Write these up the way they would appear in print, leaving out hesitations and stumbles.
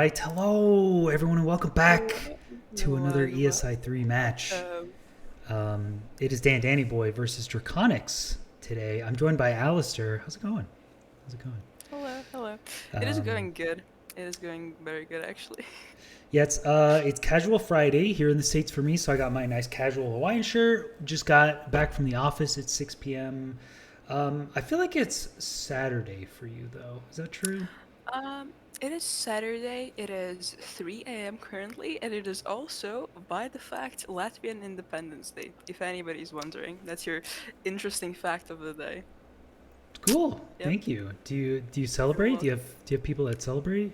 right. Hello, everyone, and welcome back to another Everyone, ESI3 match. welcome. It is Dandannyboy versus Draconix today. I'm joined by Alistair. How's it going? How's it going? Hello, hello. It is Um, going good. It is going very good, actually. yeah, it's Casual Friday here in the States for me, so I got my nice casual Hawaiian shirt. Just got back from the office at 6 p.m. I feel like it's Saturday for you, though. Is that true? Um, it is Saturday. It is 3 a.m. currently, and it is also, by the fact, Latvian Independence Day, if anybody's wondering. That's your interesting fact of the day. Cool. Yep, Thank you. Do you you're celebrate? welcome. Do you have people that celebrate?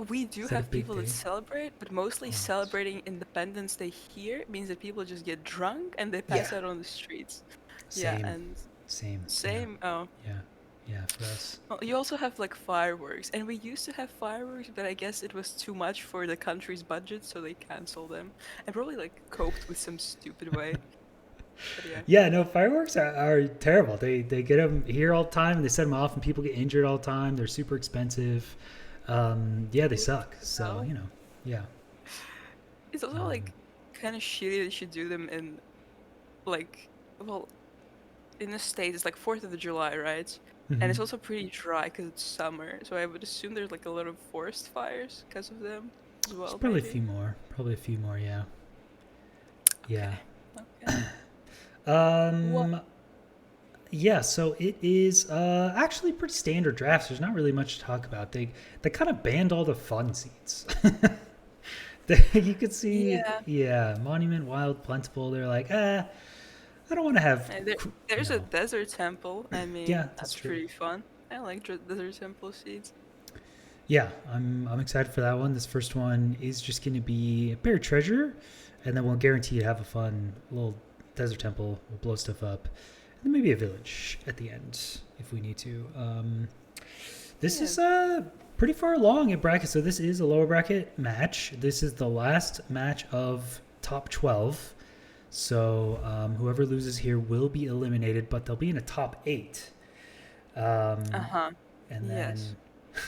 We do Is that a have big people that day? celebrate, but mostly Oh, nice. celebrating Independence Day here means that people just get drunk and they Yeah. pass out on the streets. Yeah, Same. and Same. Yeah. same. Oh, Yeah. Yeah. For us. well, you also have like fireworks, and we used to have fireworks, but I guess it was too much for the country's budget, so they canceled them and probably like coped with some stupid way. But yeah, Yeah. No, fireworks are terrible. They get them here all the time. And they set them off, and people get injured all the time. They're super expensive. Yeah, they suck. So no, yeah. it's also Um, like kind of shitty that you should do them in like, well, in the States it's like 4th of July, right? And mhm. it's also pretty dry because it's summer, so I would assume there's like a lot of forest fires because of them as There's well, probably a maybe. few more. Probably a few more. Yeah. Okay, Yeah. okay. What? Um. Yeah, so it is actually pretty standard drafts. There's not really much to talk about. They kind of banned all the fun seats. You could see, Yeah. yeah, Monument, Wild, Plentiful. They're like, I don't want to have, And there's a desert temple. I yeah, mean, that's that's true. pretty fun. I like desert temple seeds. Yeah, I'm excited for that one. This first one is just going to be buried treasure, and then we'll guarantee to have a fun little desert temple. We'll blow stuff up, and then maybe a village at the end if we need to. This Yeah. is pretty far along in bracket, so this is a lower bracket match. This is the last match of top 12. So whoever loses here will be eliminated, but they'll be in a top 8. Um, Uh-huh. and Yes.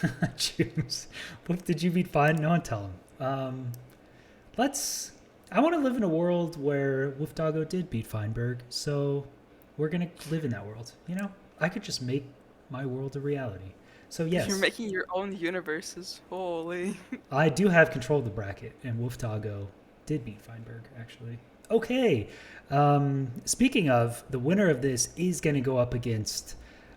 then choose. What did you beat fine? No one tell him. Let's. I want to live in a world where Wolf Doggo did beat Feinberg, so we're gonna live in that world. I could just make my world a reality. So You're yes, making your own universes. Holy. I do have control of the bracket, and Wolf Doggo did beat Feinberg actually. Okay. Speaking of, the winner of this is going to go up against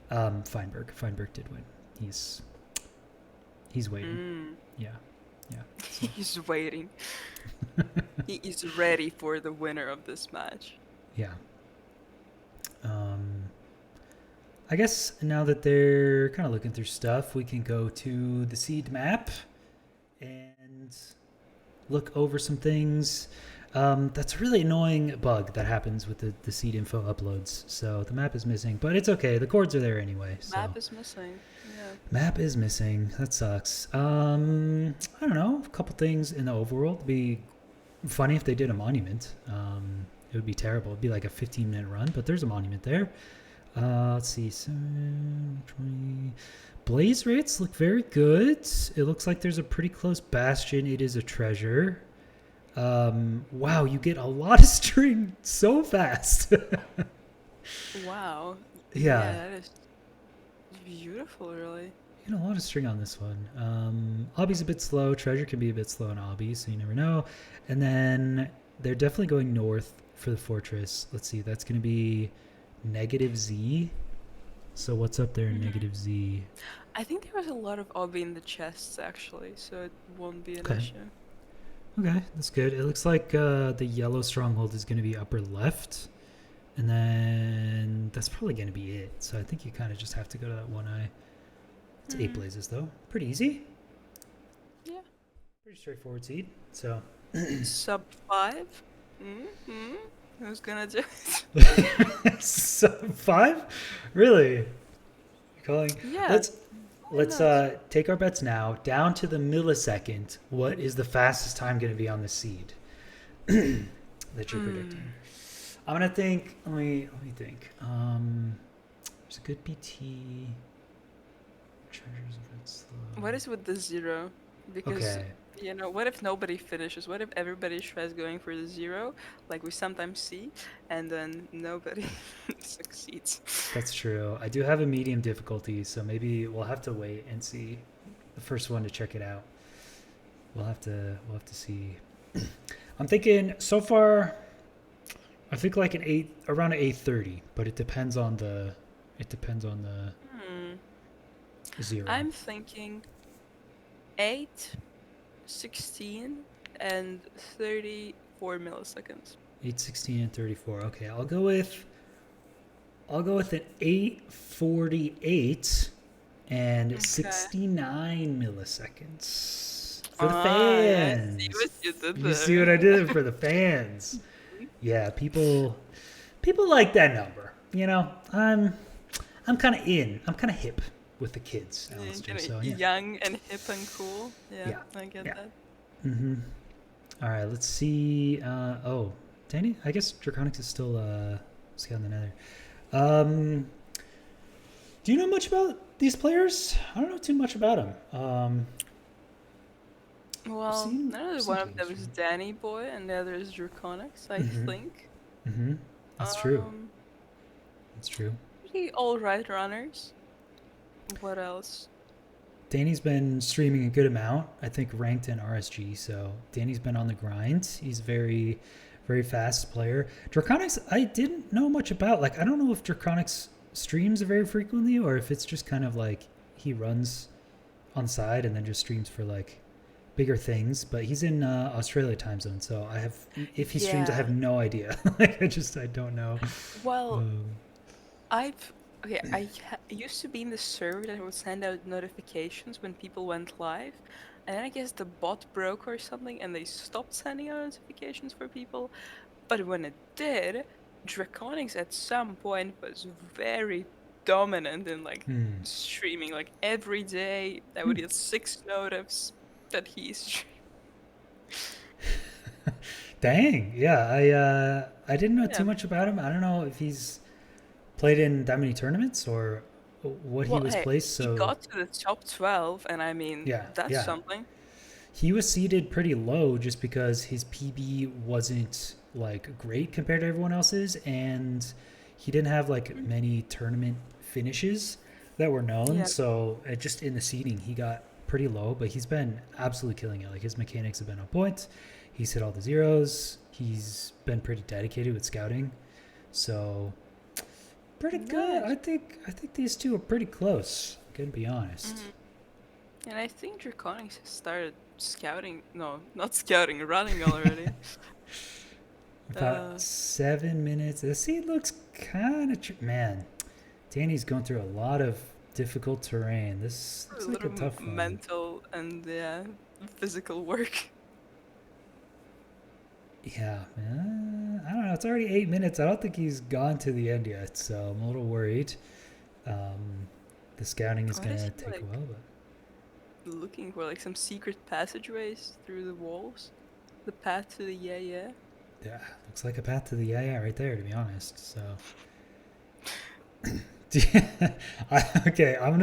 Feinberg. Feinberg did win. He's waiting. Mm. Yeah, yeah. So He's waiting. He is ready for the winner of this match. yeah. Um, I guess now that they're kind of looking through stuff, we can go to the seed map and look over some things. That's a really annoying bug that happens with the seed info uploads. So the map is missing, but it's okay. The chords are there anyway. So Map is missing. Yeah. map is missing. That sucks. I don't know. A couple things in the overworld. It'd be funny if they did a monument. It would be terrible. It'd be like a 15-minute run, but there's a monument there. Let's see. 20. Blaze rates look very good. It looks like there's a pretty close bastion. It is a treasure. Wow, you get a lot of string so fast. Wow. Yeah, Yeah, that is beautiful, really. you get a lot of string on this one. Obby's a bit slow. Treasure can be a bit slow on Obby, so you never know. And then they're definitely going north for the fortress. Let's see, that's going to be negative Z. So what's up there in Mhm. negative Z? I think there was a lot of obby in the chests, actually, so it won't be an Okay. issue. Okay, that's good. It looks like the yellow stronghold is going to be upper left. And then that's probably going to be it. So I think you kind of just have to go to that one eye. It's 8 Hmm. blazes, though. Pretty easy. Yeah. Pretty straightforward seed. So. Sub 5? Mm-hmm. Who's gonna do it? Sub 5? Really? You're calling. Yeah, Let's why let's not? take our bets now down to the millisecond. What is the fastest time going to be on the seed that you're predicting? Hmm. I'm gonna think. Let me think. There's a good BT. Treasures a bit What slow. is with the 0? Because, Okay. what if nobody finishes? What if everybody tries going for the zero, like we sometimes see, and then nobody succeeds? That's true. I do have a medium difficulty, so maybe we'll have to wait and see the first one to check it out. We'll have to see. I'm thinking so far. I think like around an 8:30, but it depends on the Hmm. zero. I'm thinking 8, 16, and 34 milliseconds. 8, 16, and 34. Okay, I'll go with an 8:48 and Okay. 69 milliseconds for the Yeah, I see what fans. you did You see what I there. did for the fans? Yeah, people like that number. I'm kind of in. I'm kind of hip with the kids, Alistair. Kind of So yeah, young and hip and cool. Yeah, yeah, I get yeah. that. Mm-hmm. All right, let's see. Danny, I guess Draconix is still scouting the nether. Um, do you know much about these players? I don't know too much about them. I've Well, seen I know that some one of games them is from. Dandannyboy and the other is Draconix, I Mm-hmm. think. Mm-hmm. That's true. Um, That's true. Pretty alright runners. What else? Danny's been streaming a good amount. I think ranked in RSG. So Danny's been on the grind. He's very, very fast player. Draconix, I didn't know much about. Like, I don't know if Draconix streams very frequently or if it's just kind of like he runs on side and then just streams for like bigger things. But he's in Australia time zone, so if he streams, I Yeah. have no idea. Like, I don't know. Well, Um, I used to be in the server that would send out notifications when people went live, and then I guess the bot broke or something, and they stopped sending out notifications for people. But when it did, Draconix at some point was very dominant in like hmm. streaming. Like every day, I would get 6 notifs that he's. Dang, yeah. I didn't know too Yeah. much about him. I don't know if he's played in that many tournaments or what he Well, was hey, placed. he So got to the top 12, and I mean, yeah, that's yeah, something. he was seeded pretty low just because his PB wasn't like great compared to everyone else's, and he didn't have like Mhm. many tournament finishes that were known. Yeah. So just in the seeding, he got pretty low, but he's been absolutely killing it. Like his mechanics have been on point. He's hit all the zeros. He's been pretty dedicated with scouting. So pretty good. Nice. I think these two are pretty close. Gonna be honest. Mhm. And I think Draconix has started scouting. No, not scouting, running already. About 7 minutes. The seed looks kind of man. Danny's going through a lot of difficult terrain. This A looks like lot a of tough one. mental and physical work. Yeah, I don't know. It's already 8 minutes. I don't think he's gone to the end yet, so I'm a little worried. The scouting is What is gonna he take a like while, but looking for? Like some secret passageways through the walls? The path to the yeah. yeah, looks like a path to the yeah right there. To be honest, so okay, I'm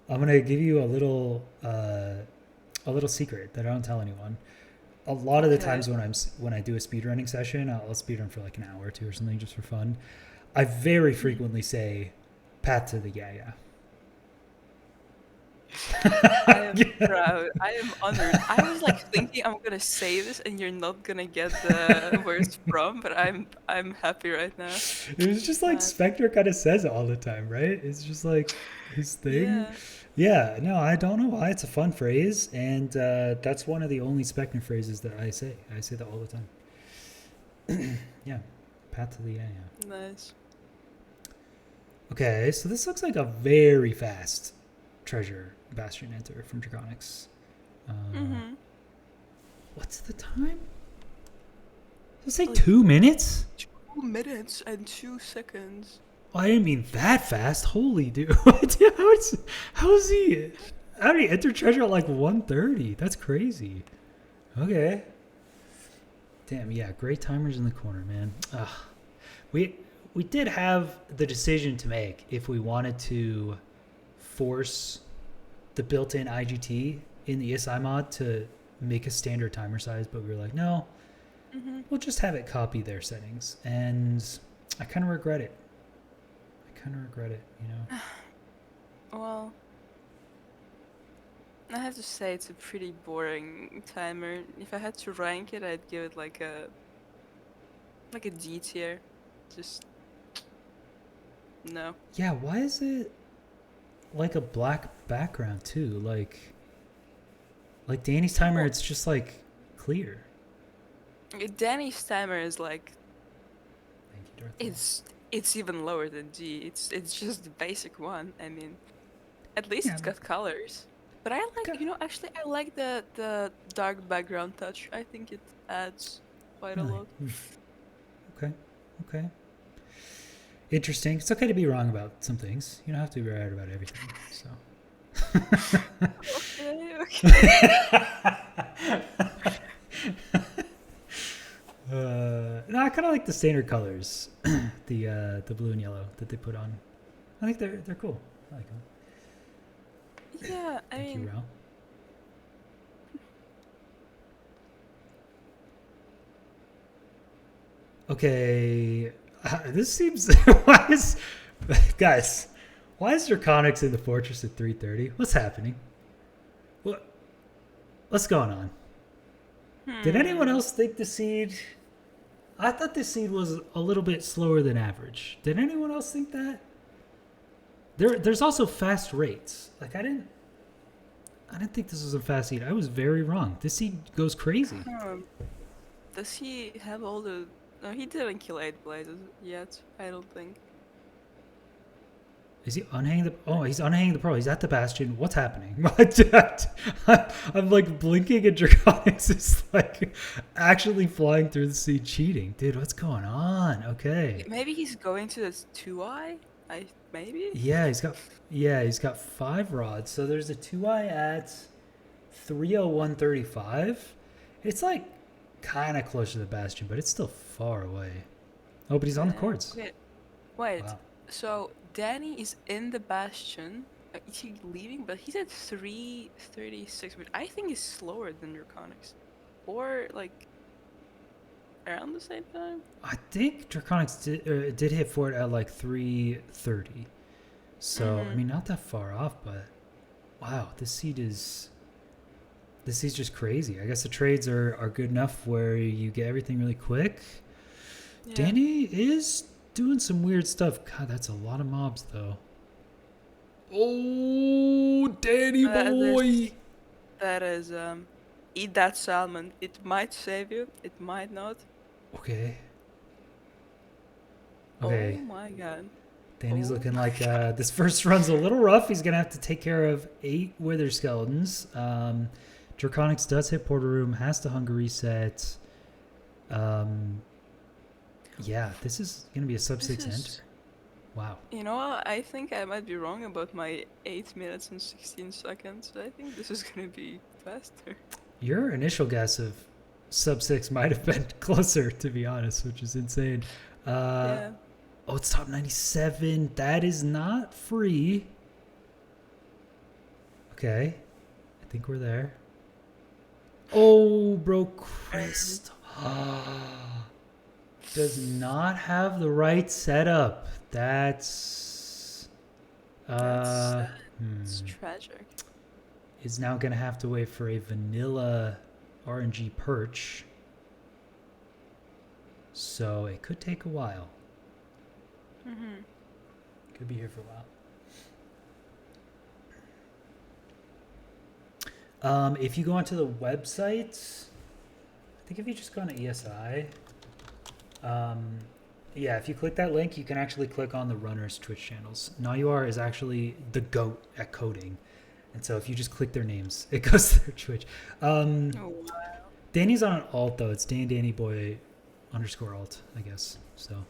gonna give you a little secret that I don't tell anyone. A lot of the Okay. times when I do a speedrunning session, I'll speedrun for like an hour or two or something just for fun. I very Mhm. frequently say path to the yeah. I am proud. I am honored. I was like thinking I'm gonna say this and you're not gonna get the where it's from, but I'm happy right now. It was just like Uh, Spectre kind of says it all the time, right? It's just like his thing. yeah. Yeah, no, I don't know why. It's a fun phrase, and that's one of the only Spectre phrases that I say. I say that all the time. Yeah, path to the yeah. Nice. Okay, so this looks like a very fast treasure bastion enter from Draconix. Uh, Mm-hmm. what's the time? Does it say Like 2 minutes? 2 minutes and 2 seconds. Oh, I didn't mean that fast. Holy dude. How is he? How did he enter treasure at like 1:30? That's crazy. Okay. Damn, yeah, great timers in the corner, man. Ugh. We we did have the decision to make if we wanted to force the built-in IGT in the ESI mod to make a standard timer size, but we were like, no, we'll just have it copy their settings. And I kind of regret it. You know? Well, I have to say it's a pretty boring timer. If I had to rank it, I'd give it like a D tier. Just no. Yeah, why is it like a black background too? Like Danny's timer, Well, it's just like clear. Danny's timer is like Thank you, Darth. it's even lower than D. It's just the basic one. I mean, at least Yeah, it's got colors. But I like, okay. actually I like the dark background touch. I think it adds quite a Really? lot. Okay. Interesting. It's okay to be wrong about some things. You don't have to be right about everything. So. Okay. No, I kind of like the standard colors, the blue and yellow that they put on. I think they're cool. I like them. Yeah, I Thank you, mean, Rao. Okay, this seems. Why is guys? Why is Draconix in the fortress at 3:30? What's happening? What's going on? Did anyone else think the seed? I thought the seed was a little bit slower than average. Did anyone else think that? There's also fast rates. Like I didn't think this was a fast seed. I was very wrong. This seed goes crazy. Does he have all the? No, he didn't kill 8 blazes yet. I don't think. Is he unhanging the? Oh, he's unhanging the pro. He's at the bastion. What's happening? I'm like blinking, and Draconix is like actually flying through the sea, cheating, dude. What's going on? Okay. Maybe he's going to this 2i. Maybe. Yeah, he's got 5 rods. So there's a 2i at 301.35. It's like kind of close to the bastion, but it's still far away. Oh, but he's on the courts. Wait. Wow. So Danny is in the bastion. Is he leaving? But he's at 3:36, which I think is slower than Draconix, or like around the same time. I think Draconix did hit for it at like 3:30. So I mean, not that far off, but wow, this seed is just crazy. I guess the trades are good enough where you get everything really quick. Yeah. Danny is doing some weird stuff. God, that's a lot of mobs though. Oh, Danny boy. That is eat that salmon. It might save you. It might not. Okay. Oh my god. Danny's looking like this first run's a little rough. He's going to have to take care of 8 wither skeletons. Draconix does hit Porter Room, has to hunger reset. Yeah, this is going to be a sub 6 enter. Wow. You know what? I think I might be wrong about my 8 minutes and 16 seconds. I think this is going to be faster. Your initial guess of sub 6 might have been closer, to be honest, which is insane. Yeah. Oh, it's top 97. That is not free. Okay. I think we're there. Oh, bro, Christ. Does not have the right setup. That's tragic. Is now going to have to wait for a vanilla RNG perch. So it could take a while. Could be here for a while. If you go onto the website, I think if you just go on to ESI, yeah, if you click that link, you can actually click on the runners' Twitch channels. Nayuar is actually the GOAT at coding. And so if you just click their names, it goes to their Twitch. Oh, wow. Danny's on an alt, though. It's Dandannyboy _alt, I guess. So,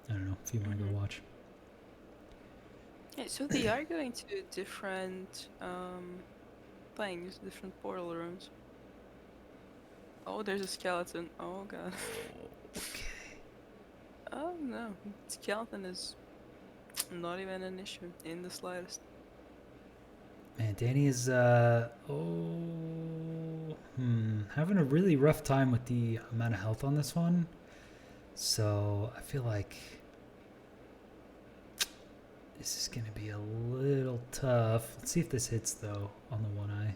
I don't know if you want to go watch. Yeah, so they are going to different things, different portal rooms. Oh, there's a skeleton. Oh, God. Okay. Oh, no. Skeleton is not even an issue in the slightest. Man, Danny is having a really rough time with the amount of health on this one. So I feel like this is gonna be a little tough. Let's see if this hits though on the one eye.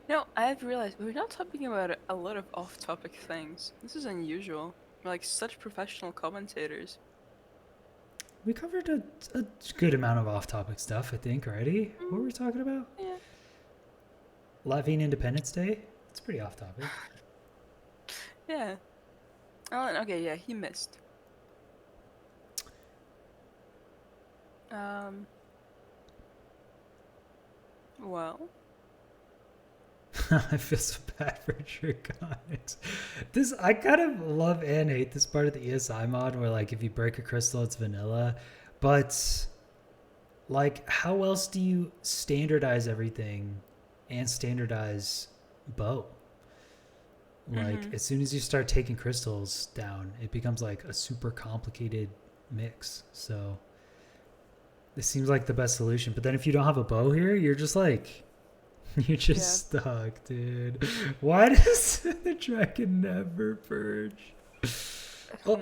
No, I've realized we're not talking about a lot of off-topic things. This is unusual. We're like such professional commentators. We covered a good amount of off-topic stuff, I think, already. What were we talking about? Yeah. Latvian Independence Day? It's pretty off-topic. Yeah. Oh, okay, yeah, he missed. Well. I feel so bad for Draconix. This I kind of love and hate this part of the ESI mod where like if you break a crystal it's vanilla, but like how else do you standardize everything and standardize bow? Like as soon as you start taking crystals down, it becomes like a super complicated mix. So this seems like the best solution. But then if you don't have a bow here, you're just like you're just stuck, dude. Why does the dragon never purge? Oh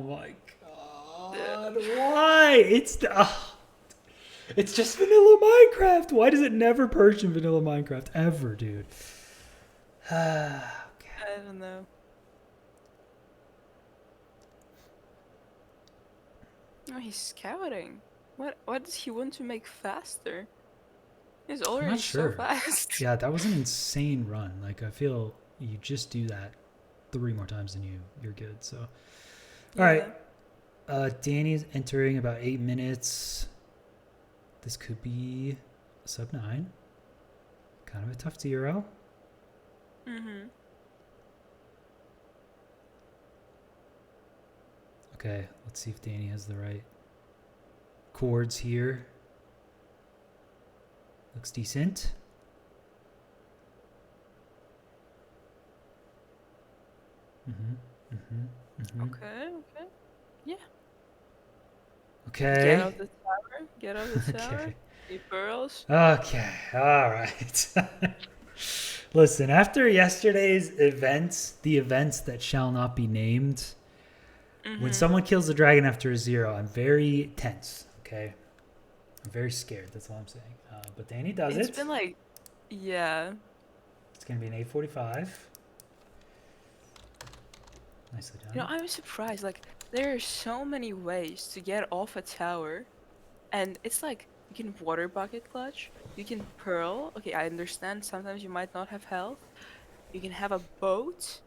my god. Why? It's just vanilla Minecraft. Why does it never purge in vanilla Minecraft ever, dude? Okay. I don't know. Oh, he's scouting. What does he want to make faster? He's already so fast. Yeah, that was an insane run. Like I feel you just do that 3 more times and you're good. So all right. Danny's entering about 8 minutes. This could be sub 9. Kind of a tough 0. Okay, let's see if Danny has the right chords here. Looks decent. Okay. Yeah. Okay. Get out the tower. Get out the tower. Okay. 3 pearls. Okay. All right. Listen, after yesterday's events, the events that shall not be named, when someone kills the dragon after a 0, I'm very tense. Okay. I'm very scared. That's all I'm saying. But Danny does it. It's been like, yeah. It's going to be an 845. Nicely done. You know, I'm surprised. Like, there are so many ways to get off a tower. And it's like, you can water bucket clutch. You can pearl. Okay, I understand. Sometimes you might not have health. You can have a boat.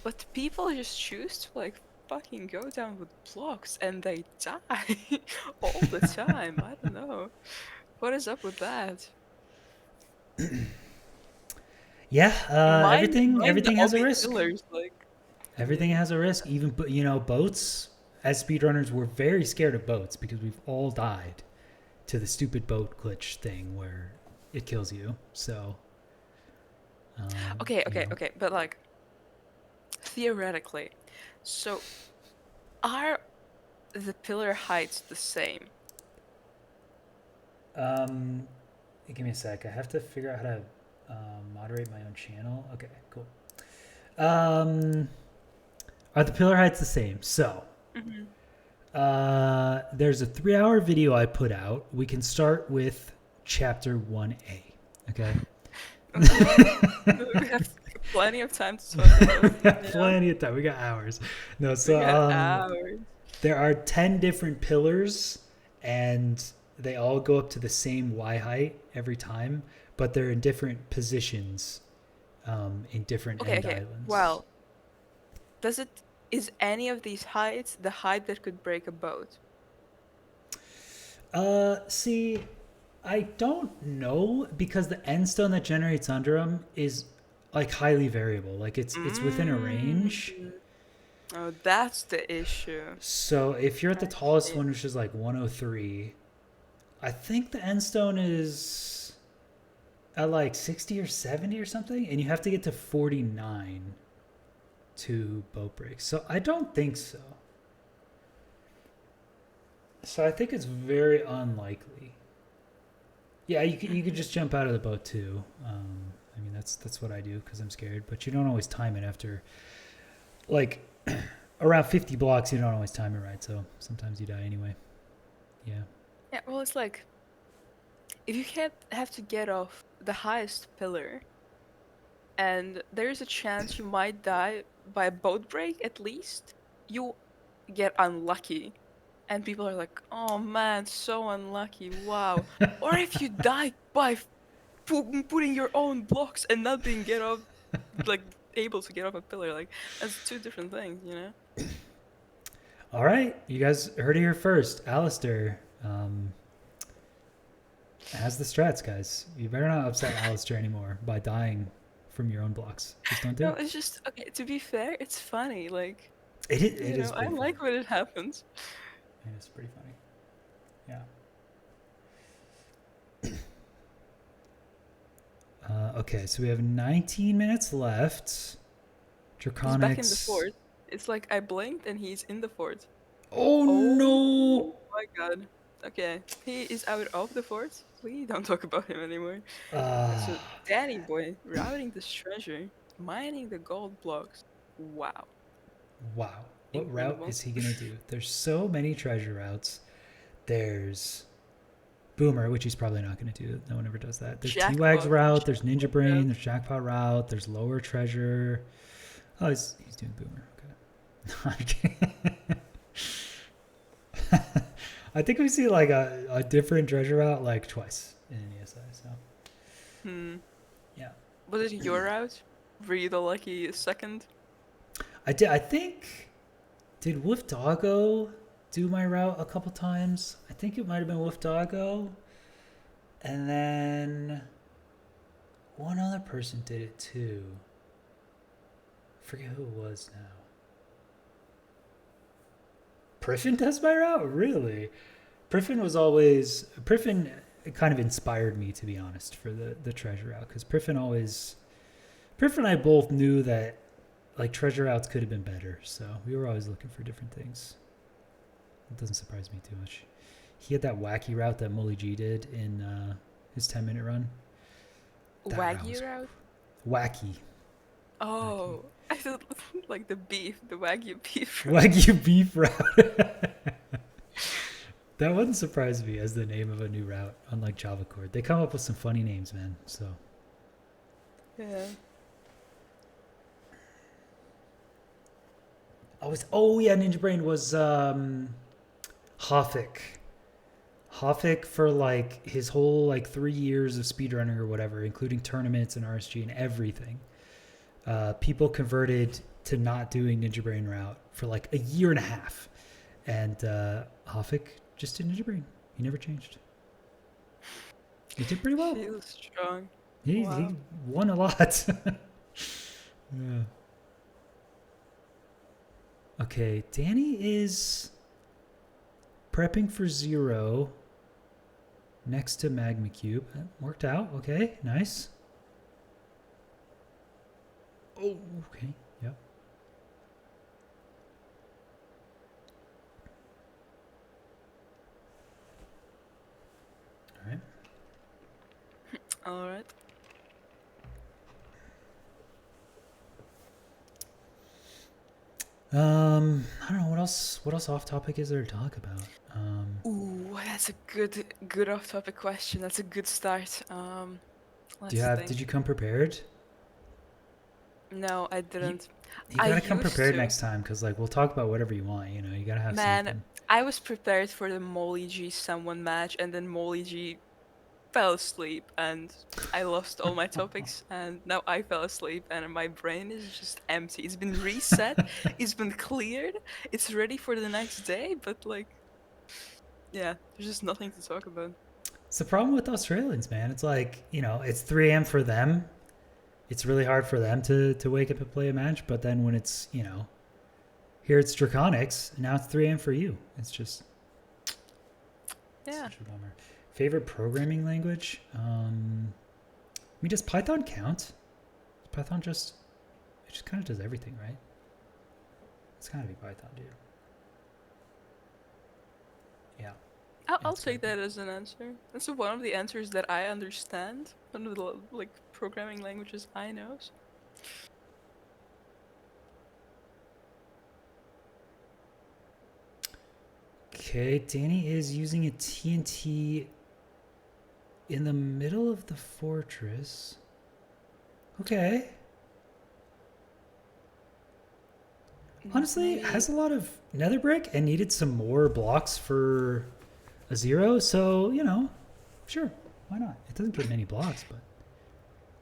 But people just choose to, like, fucking go down with blocks. And they die all the time. I don't know. What is up with that? Yeah, everything has a risk. Pillars, like, everything has a risk. Even boats. As speedrunners, we're very scared of boats because we've all died to the stupid boat glitch thing where it kills you. So. Okay, but like, theoretically, so are the pillar heights the same? Give me a sec. I have to figure out how to moderate my own channel. Okay, cool. Are the pillar heights the same? So, there's a 3-hour video I put out. We can start with chapter 1A. Okay. We have plenty of time to talk about it. Plenty of time. We got hours. No, so hours. There are 10 different pillars, and they all go up to the same Y height every time, but they're in different positions, in different end islands. Well, is any of these heights the height that could break a boat? See, I don't know because the end stone that generates under them is like highly variable. Like it's within a range. Oh, that's the issue. So if you're at the tallest one, which is like 103, I think the end stone is at like 60 or 70 or something, and you have to get to 49 2 boat breaks. So I don't think so. So I think it's very unlikely. Yeah, you could just jump out of the boat too. I mean that's what I do because I'm scared. But you don't always time it after like around 50 blocks. You don't always time it right, so sometimes you die anyway. Yeah. Yeah, well, it's like if you can't have to get off the highest pillar, and there's a chance you might die by a boat break at least, you get unlucky. And people are like, oh man, so unlucky, wow. Or if you die by putting your own blocks and not being get off, like able to get off a pillar, like that's two different things, you know? All right, you guys heard it here first. Alistair has the strats, guys. You better not upset Alistair anymore by dying from your own blocks. Just don't do No, it. it's just okay. To be fair, it's funny. Like It you is know, I pretty funny. like when it happens. It's pretty funny. Yeah. Okay, so we have 19 minutes left. He's back in the Draconix. fort. It's like I blinked and he's in the fort. Oh Oh no! my god. Okay, he is out of the fort. We don't talk about him anymore. So Danny boy routing this treasure, mining the gold blocks. Wow, Wow. What route incredible. is he gonna do? There's so many treasure routes. There's Boomer, which he's probably not going to do. No one ever does that. There's T-Wag's Jackpot. route. There's Ninja Brain. Yeah. There's Jackpot route. There's Lower Treasure. Oh, he's doing Boomer. Okay. I think we see like a different treasure route like twice in an ESI. So yeah, Was it your route? Were you the lucky second? I did. I think did Wolf Doggo do my route a couple times? I think it might have been Wolf Doggo, and then one other person did it too. I forget who it was now. Priffin does my route? Really? Priffin kind of inspired me, to be honest, for the treasure route. Because Priffin and I both knew that like treasure routes could have been better. So we were always looking for different things. It doesn't surprise me too much. He had that wacky route that Mully G did in his 10-minute run. That Wagyu route? Wacky. Oh, I thought like the Wagyu beef route. Wagyu beef route. That wouldn't surprise me as the name of a new route, unlike Java Chord. They come up with some funny names, man. So Yeah. oh yeah, Ninja Brain was Hoffick. Hoffick for like his whole like 3 years of speedrunning or whatever, including tournaments and RSG and everything. People converted to not doing Ninja Brain route for like a year and a half. And Hoffick just did Ninja Brain. He never changed. He did pretty well. Feels strong. He won a lot. Yeah. Okay, Danny is prepping for 0 next to Magma Cube. That worked out. Okay, nice. Oh, okay. Yep. All right. All right. I don't know what else. What else off topic is there to talk about? Ooh, that's a good off-topic question. That's a good start. Let's think. Did you come prepared? No, I didn't. You gotta come used prepared to. next time because like we'll talk about whatever you want. You know, you gotta have Man, something. I was prepared for the Molly G someone match, and then Molly G fell asleep, and I lost all my topics, and now I fell asleep, and my brain is just empty. It's been reset, it's been cleared, it's ready for the next day, but like, yeah, there's just nothing to talk about. It's the problem with Australians, man. It's like, you know, it's 3 a.m. for them. It's really hard for them to wake up and play a match. But then when it's, you know, here it's Draconix, now it's 3 a.m. for you. It's just Yeah. such a bummer. Favorite programming language? I mean, does Python count? Python it just kind of does everything, right? It's gotta be Python, dude. Yeah. I'll It's gotta take be. that as an answer. That's one of the answers that I understand. One of the like programming languages I know. Okay, Danny is using a TNT in the middle of the fortress. Okay. Honestly, Maybe has a lot of nether brick and needed some more blocks for a 0. So, sure. Why not? It doesn't get many blocks, but.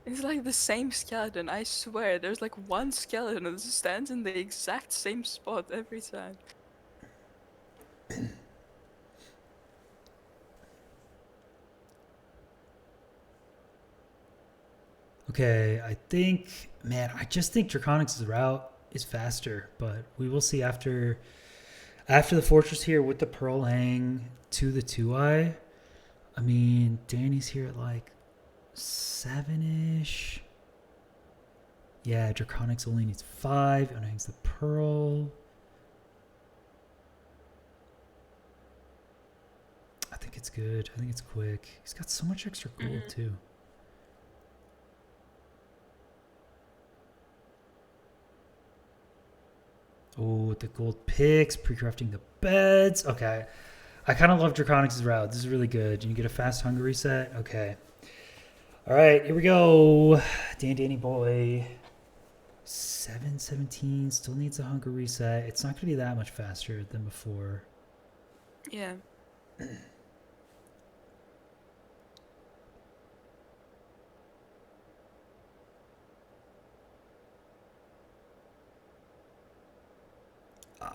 it's like the same skeleton. I swear, there's like one skeleton that stands in the exact same spot every time. Okay, I just think Draconix's route is faster, but we will see after the fortress here with the pearl hang to the 2-eye. I mean, Danny's here at like 7-ish. Yeah, Draconix only needs 5. And hangs the pearl. I think it's good. I think it's quick. He's got so much extra gold too. Oh, the gold picks, pre-crafting the beds. Okay. I kind of love Draconix's route. This is really good. You get a fast hunger reset. Okay. All right, here we go. Dandannyboy. 717 still needs a hunger reset. It's not going to be that much faster than before. Yeah.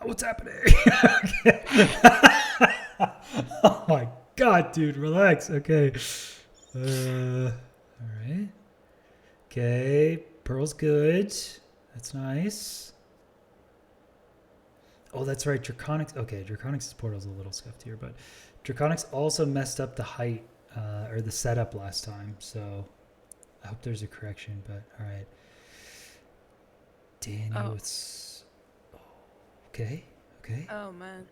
What's happening? Oh my god, dude, relax. Okay. All right. Okay, pearl's good. That's nice. Oh, that's right. Draconix. Okay, Draconix's portal's a little scuffed here, but Draconix also messed up the height or the setup last time. So I hope there's a correction. But all right, Danny, Oh. what's okay? Okay, Oh man.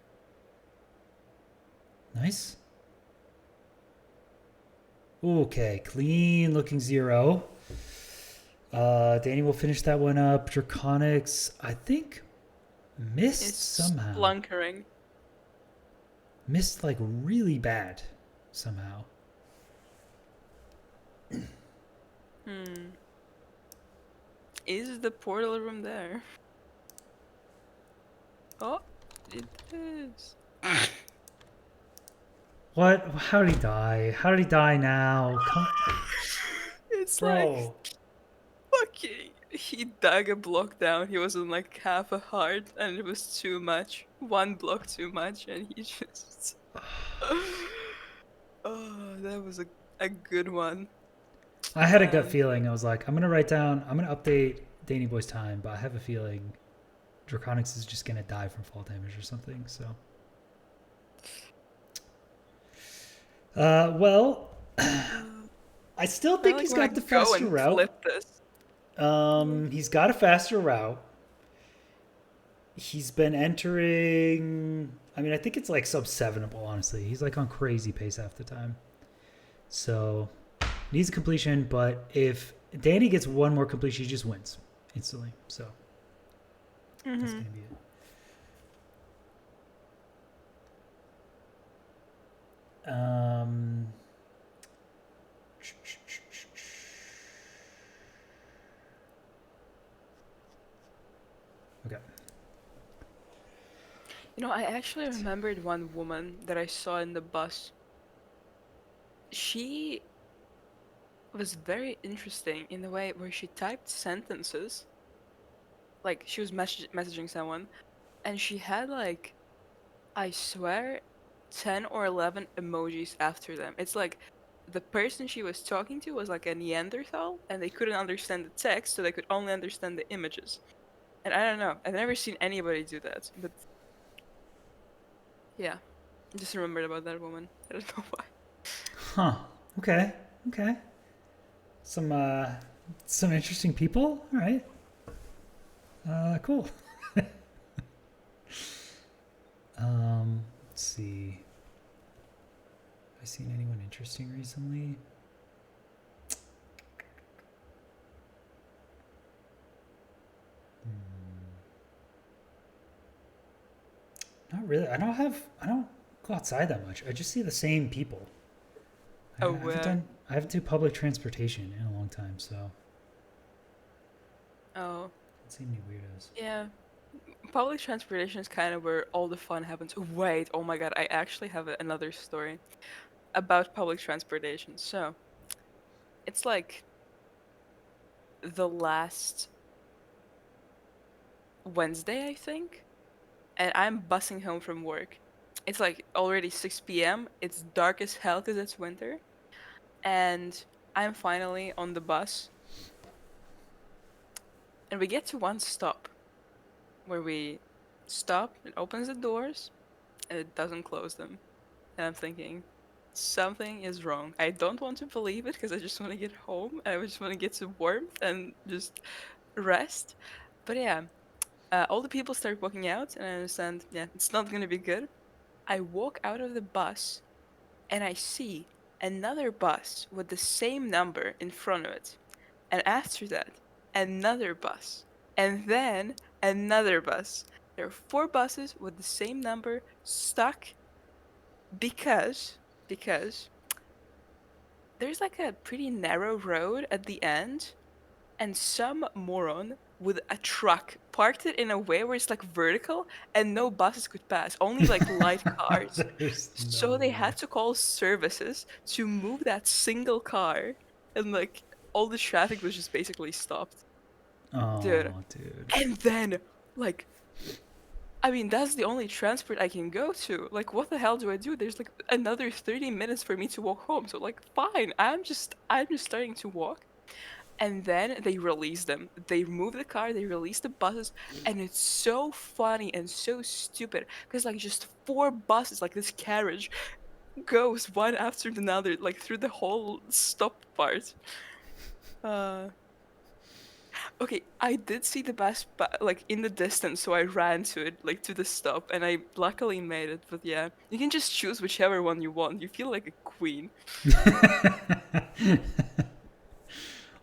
nice. Okay, clean looking 0. Danny will finish that one up. Draconix, I think, missed It's somehow. splunkering. Missed like really bad somehow. Is the portal room there? Oh, it is. What? How did he die? How did he die now? Come, It's bro. like fucking. He dug a block down. He was on like half a heart, and it was too much. One block too much, and he just. Oh, that was a good one. I had a gut Man. feeling. I was like, I'm gonna update Danny Boy's time, but I have a feeling Draconix is just gonna die from fall damage or something. So, well, I still think he's got the faster route. Flip this. He's got a faster route. He's been entering. I mean, I think it's like sub 7able, honestly. He's like on crazy pace half the time. So, needs a completion, but if Danny gets one more completion, he just wins instantly. So, that's going to be it. Okay. You know, I actually remembered one woman that I saw in the bus. She was very interesting in the way where she typed sentences. Like, she was messaging someone, and she had, like, I swear, 10 or 11 emojis after them. It's like the person she was talking to was like a Neanderthal, and they couldn't understand the text, so they could only understand the images. And I don't know, I've never seen anybody do that, but yeah, I just remembered about that woman. I don't know why. Huh. Okay. Okay. Some interesting people. All right. Cool. Let's see. Have I seen anyone interesting recently? Not really. I don't go outside that much. I just see the same people. Oh, I haven't done public transportation in a long time, so I oh, haven't seen any weirdos. yeah. Public transportation is kind of where all the fun happens. Wait, oh my god, I actually have another story about public transportation. So, it's like the last Wednesday, I think, and I'm bussing home from work. It's like already 6 p.m. It's dark as hell because it's winter, and I'm finally on the bus, and we get to one stop where we stop, it opens the doors, and it doesn't close them. And I'm thinking, something is wrong. I don't want to believe it because I just want to get home and I just want to get some warmth and just rest. But yeah, all the people start walking out, and I understand, yeah, it's not going to be good. I walk out of the bus and I see another bus with the same number in front of it. And after that, another bus. And then another bus. There are four buses with the same number stuck because there's like a pretty narrow road at the end, and some moron with a truck parked it in a way where it's like vertical and no buses could pass, only like light cars. There's no So they way. had to call services to move that single car, and like all the traffic was just basically stopped. Dude. Oh, dude. And then, like, I mean, that's the only transport I can go to. Like, what the hell do I do? There's like another 30 minutes for me to walk home. So like, fine, I'm just starting to walk. And then they release them. They move the car, they release the buses, and it's so funny and so stupid because like just four buses, like this carriage, goes one after another, like through the whole stop part. Uh, okay, I did see the bus, like in the distance, so I ran to it, like to the stop, and I luckily made it. But yeah, you can just choose whichever one you want. You feel like a queen.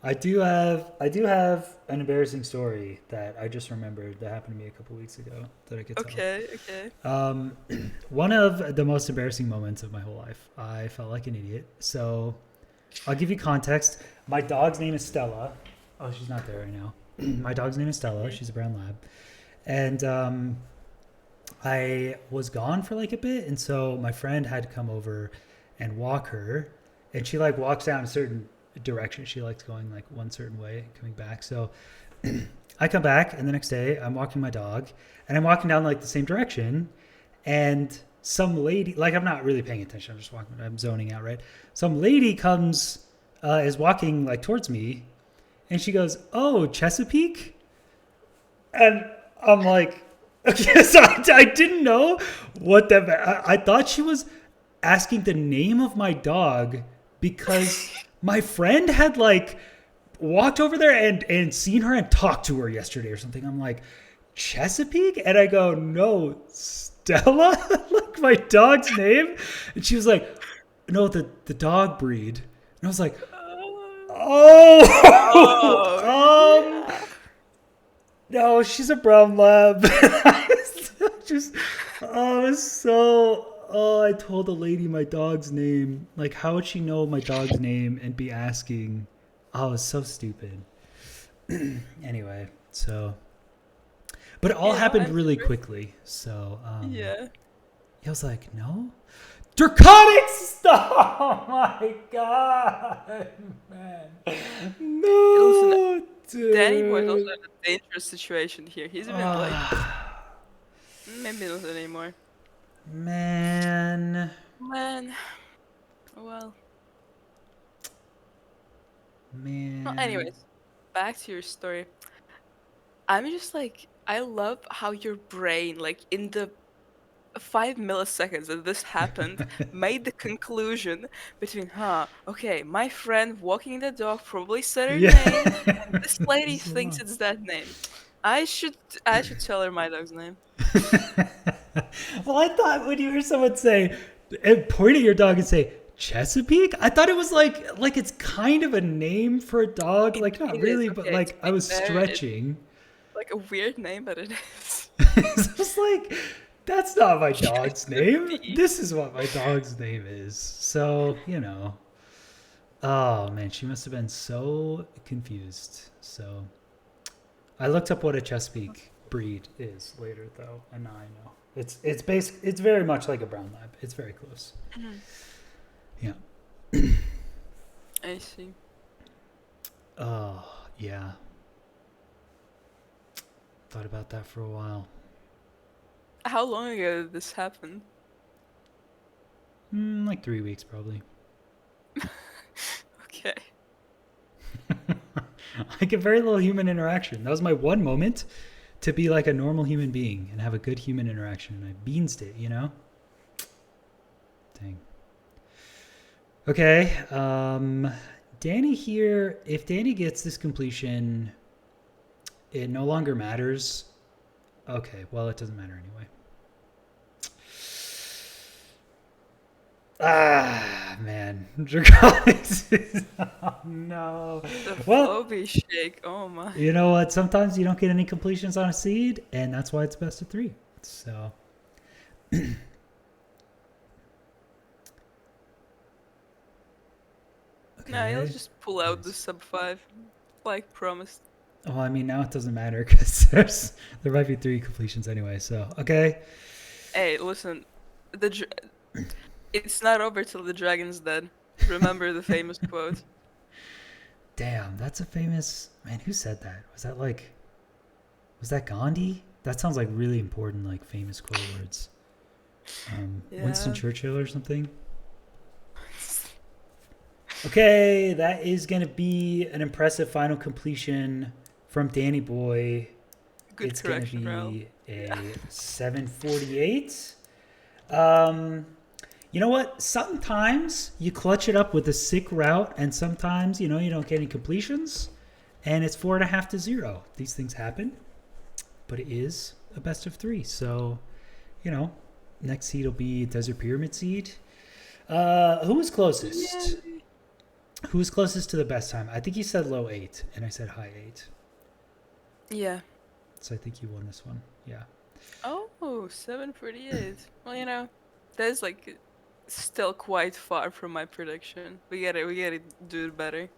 I do have an embarrassing story that I just remembered that happened to me a couple weeks ago that I could tell. Okay, okay. Um, one of the most embarrassing moments of my whole life. I felt like an idiot. So I'll give you context. My dog's name is Stella. Oh, she's not there right now. My dog's name is Stella. She's a brown lab. And I was gone for like a bit. And so my friend had to come over and walk her. And she like walks down a certain direction. She likes going like one certain way, coming back. So I come back, and the next day I'm walking my dog, and I'm walking down like the same direction, and some lady, like I'm not really paying attention, I'm just walking, I'm zoning out, right? Some lady comes, is walking like towards me, and she goes, "Oh, Chesapeake," and I'm like, okay, so I didn't know what that meant. I thought she was asking the name of my dog because my friend had like walked over there and seen her and talked to her yesterday or something. I'm like, Chesapeake? And I go, no, Stella? Like my dog's name? And she was like, no, the dog breed. And I was like, oh, Oh, yeah. no, she's a brown lab. Just, I told the lady my dog's name. Like, how would she know my dog's name and be asking? Oh, it's so stupid. Anyway, so, but it all Yeah, happened I'm really sure. quickly. So, Yeah. I was like, no, Draconix stuff. Oh my god, man, Listen, no, Danny Boy is also dude. in a dangerous situation here. He's even like, maybe not anymore. Man, Man, well. Well, man. anyways, back to your story. I'm just like, I love how your brain, like in the 5 milliseconds that this happened, made the conclusion between, okay, my friend walking the dog probably said her Yeah. name, and this This lady is so thinks long. it's that name. I should I should tell her my dog's name. Well, I thought when you hear someone say, and point at your dog and say, Chesapeake, I thought it was like it's kind of a name for a dog. Like, not It is, really, but okay, to like I be was fair, it's stretching. like a weird name, but it is. I was like, that's not my dog's name. Chesapeake. This is what my dog's name is. So, Oh, man, she must have been so confused. So I looked up what a Chesapeake breed is later, though, and now I know. It's very much like a brown lab. It's very close. Mhm. Yeah. I see. Oh, yeah. Thought about that for a while. How long ago did this happen? Like 3 weeks, probably. Okay. I get very little human interaction. That was my one moment to be like a normal human being and have a good human interaction. And I beansed it, Dang. Okay. Danny here, if Danny gets this completion, it no longer matters. Okay, well, it doesn't matter anyway. Ah, man. Draconix. Oh, no. The Well, Floby shake. Oh my. you know what? Sometimes you don't get any completions on a seed, and that's why it's best of 3. So. Nah, he'll Okay. just pull out the Nice. sub 5, like promised. Oh, I mean, now it doesn't matter because there might be 3 completions anyway. So, okay. Hey, listen, it's not over till the dragon's dead. Remember the famous quote. Damn, that's a famous man. Who said that? Was that Gandhi? That sounds like really important, like famous quote words. Winston Yeah. Churchill or something. Okay, that is gonna be an impressive final completion from Dandannyboy. Good It's gonna correction, Raul. be a Yeah. 748. You know what? Sometimes you clutch it up with a sick route, and sometimes you don't get any completions, and it's 4.5 to 0. These things happen, but it is a best of 3. So, next seed will be Desert Pyramid seed. Who was closest? Yay. Who was closest to the best time? I think you said low 8, and I said high 8. Yeah. So I think you won this one. Yeah. Oh, 748. Well, that's like still quite far from my prediction. We gotta do it better. It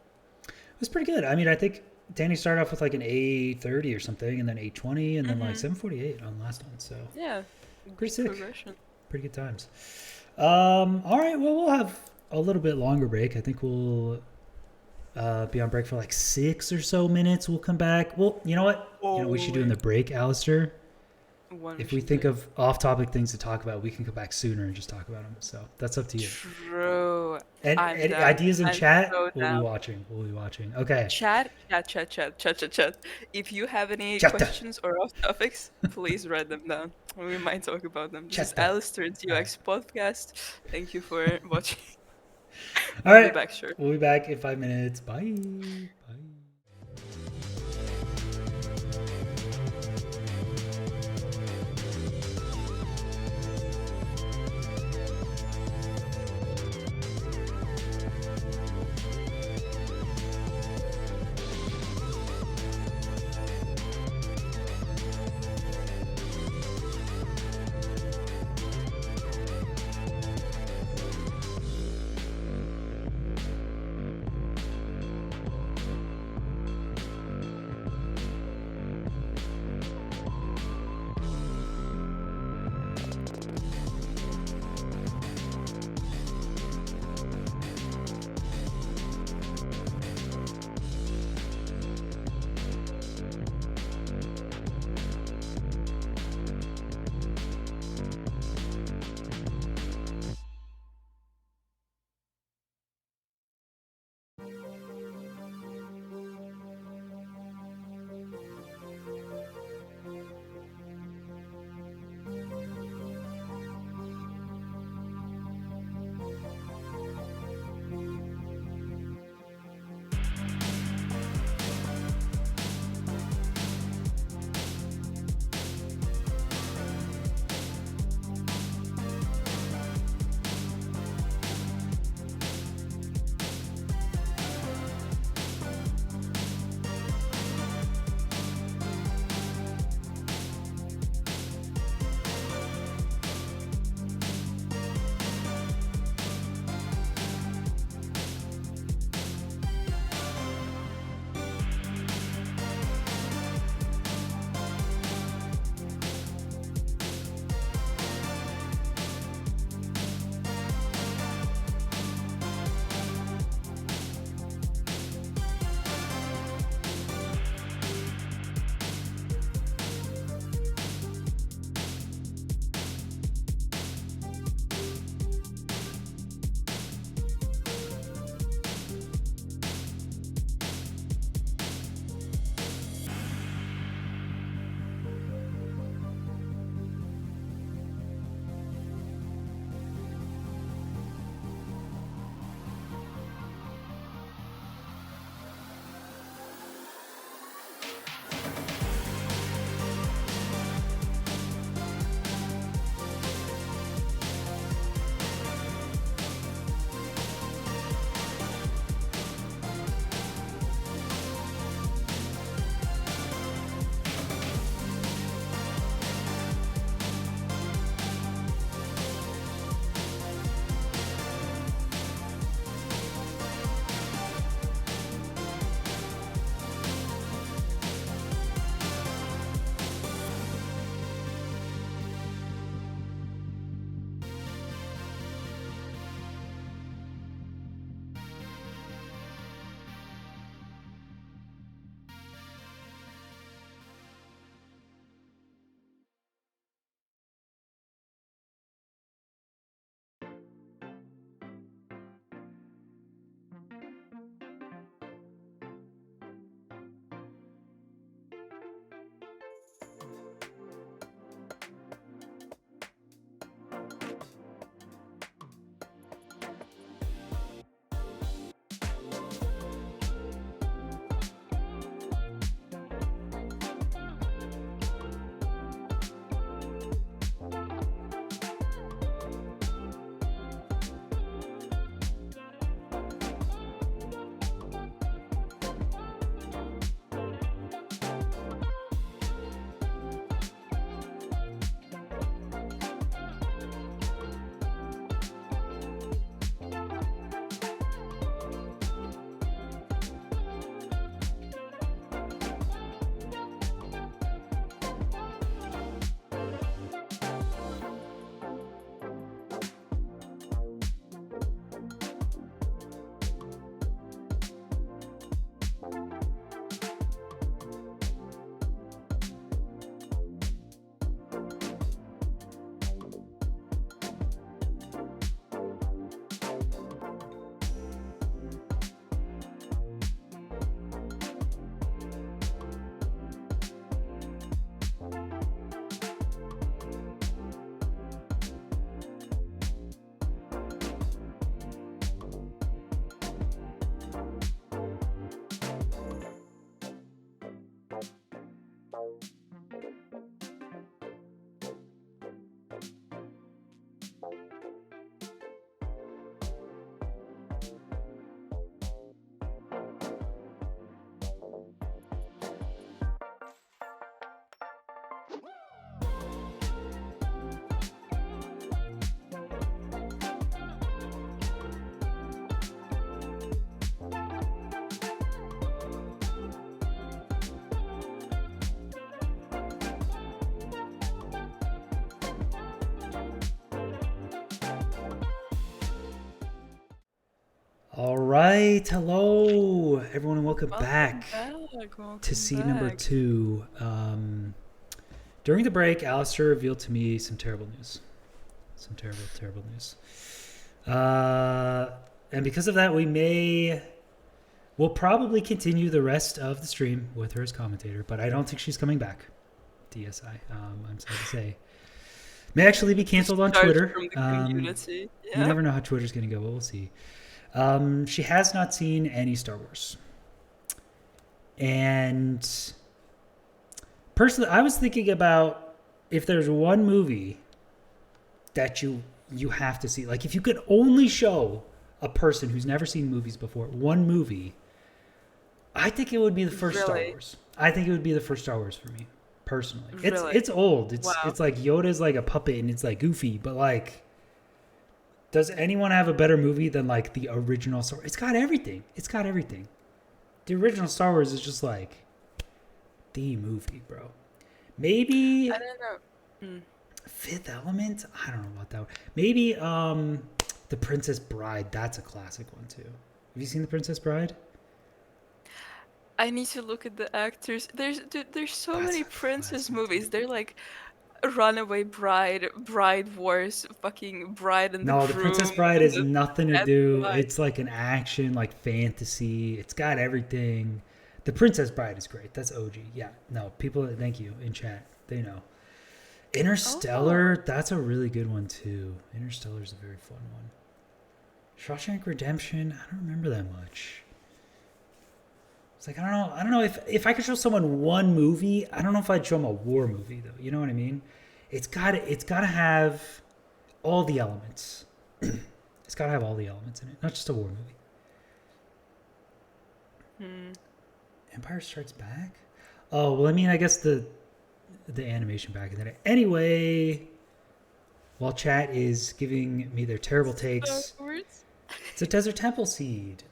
was pretty good. I mean, I think Danny started off with like an 830 or something, and then 820, and then like 748 on the last one. So Yeah. pretty sick. Progression. Pretty good times. All right. Well, we'll have a little bit longer break. I think we'll be on break for like 6 or so minutes. We'll come back. Well, you know what? We should do in the break, Alistair. If we think of off-topic things to talk about, we can come back sooner and just talk about them. So that's up to you. True. And I'm any down. ideas in I'm chat? so We'll down. be watching. We'll be watching. Okay. Chat. If you have any Chatta. questions or off topics, please write them down. We might talk about them. This is Chatta. Alistair's UX podcast. Thank you for watching. All We'll be right. back shortly. We'll be back in 5 minutes. Bye. Bye. All right, hello everyone, and welcome Welcome back back. to Welcome seed number back. 2. During the break, Alistair revealed to me some terrible news. Some terrible, terrible news. And because of that, we'll probably continue the rest of the stream with her as commentator, but I don't think she's coming back. DSI. I'm sad to say. May actually be canceled on Discharged Twitter. from the community. You Yeah. never know how Twitter's going to go, but we'll see. She has not seen any Star Wars. And personally, I was thinking about if there's one movie that you have to see. Like if you could only show a person who's never seen movies before one movie, I think it would be the first Star Really? Wars. I think it would be the first Star Wars for me, personally. Really? It's old. Wow. It's like Yoda's like a puppet and it's like goofy, but like does anyone have a better movie than like the original Star Wars? It's got everything. It's got everything. The original Star Wars is just like the movie, bro. Maybe I don't know. Fifth Element? I don't know about that one. Maybe The Princess Bride. That's a classic one too. Have you seen The Princess Bride? I need to look at the actors. There's so That's many a princess classic, movies. dude. They're like Runaway Bride, Bride Wars, fucking Bride and the No, The Princess Groom, Bride and has the nothing to Dead do. Bride. It's like an action, like fantasy. It's got everything. The Princess Bride is great. That's OG. Yeah. No, people, thank you in chat. They know. Interstellar, that's a really good one too. Interstellar is a very fun one. Shawshank Redemption, I don't remember that much. It's like I don't know if I could show someone one movie. I don't know if I'd show them a war movie though. You know what I mean? It's got to have all the elements. It's got to have all the elements in it, not just a war movie. Hmm. Empire Strikes Back. Oh well, I mean, I guess the animation back in the day. Anyway, while chat is giving me their terrible Star takes, Wars? it's a Desert Temple seed.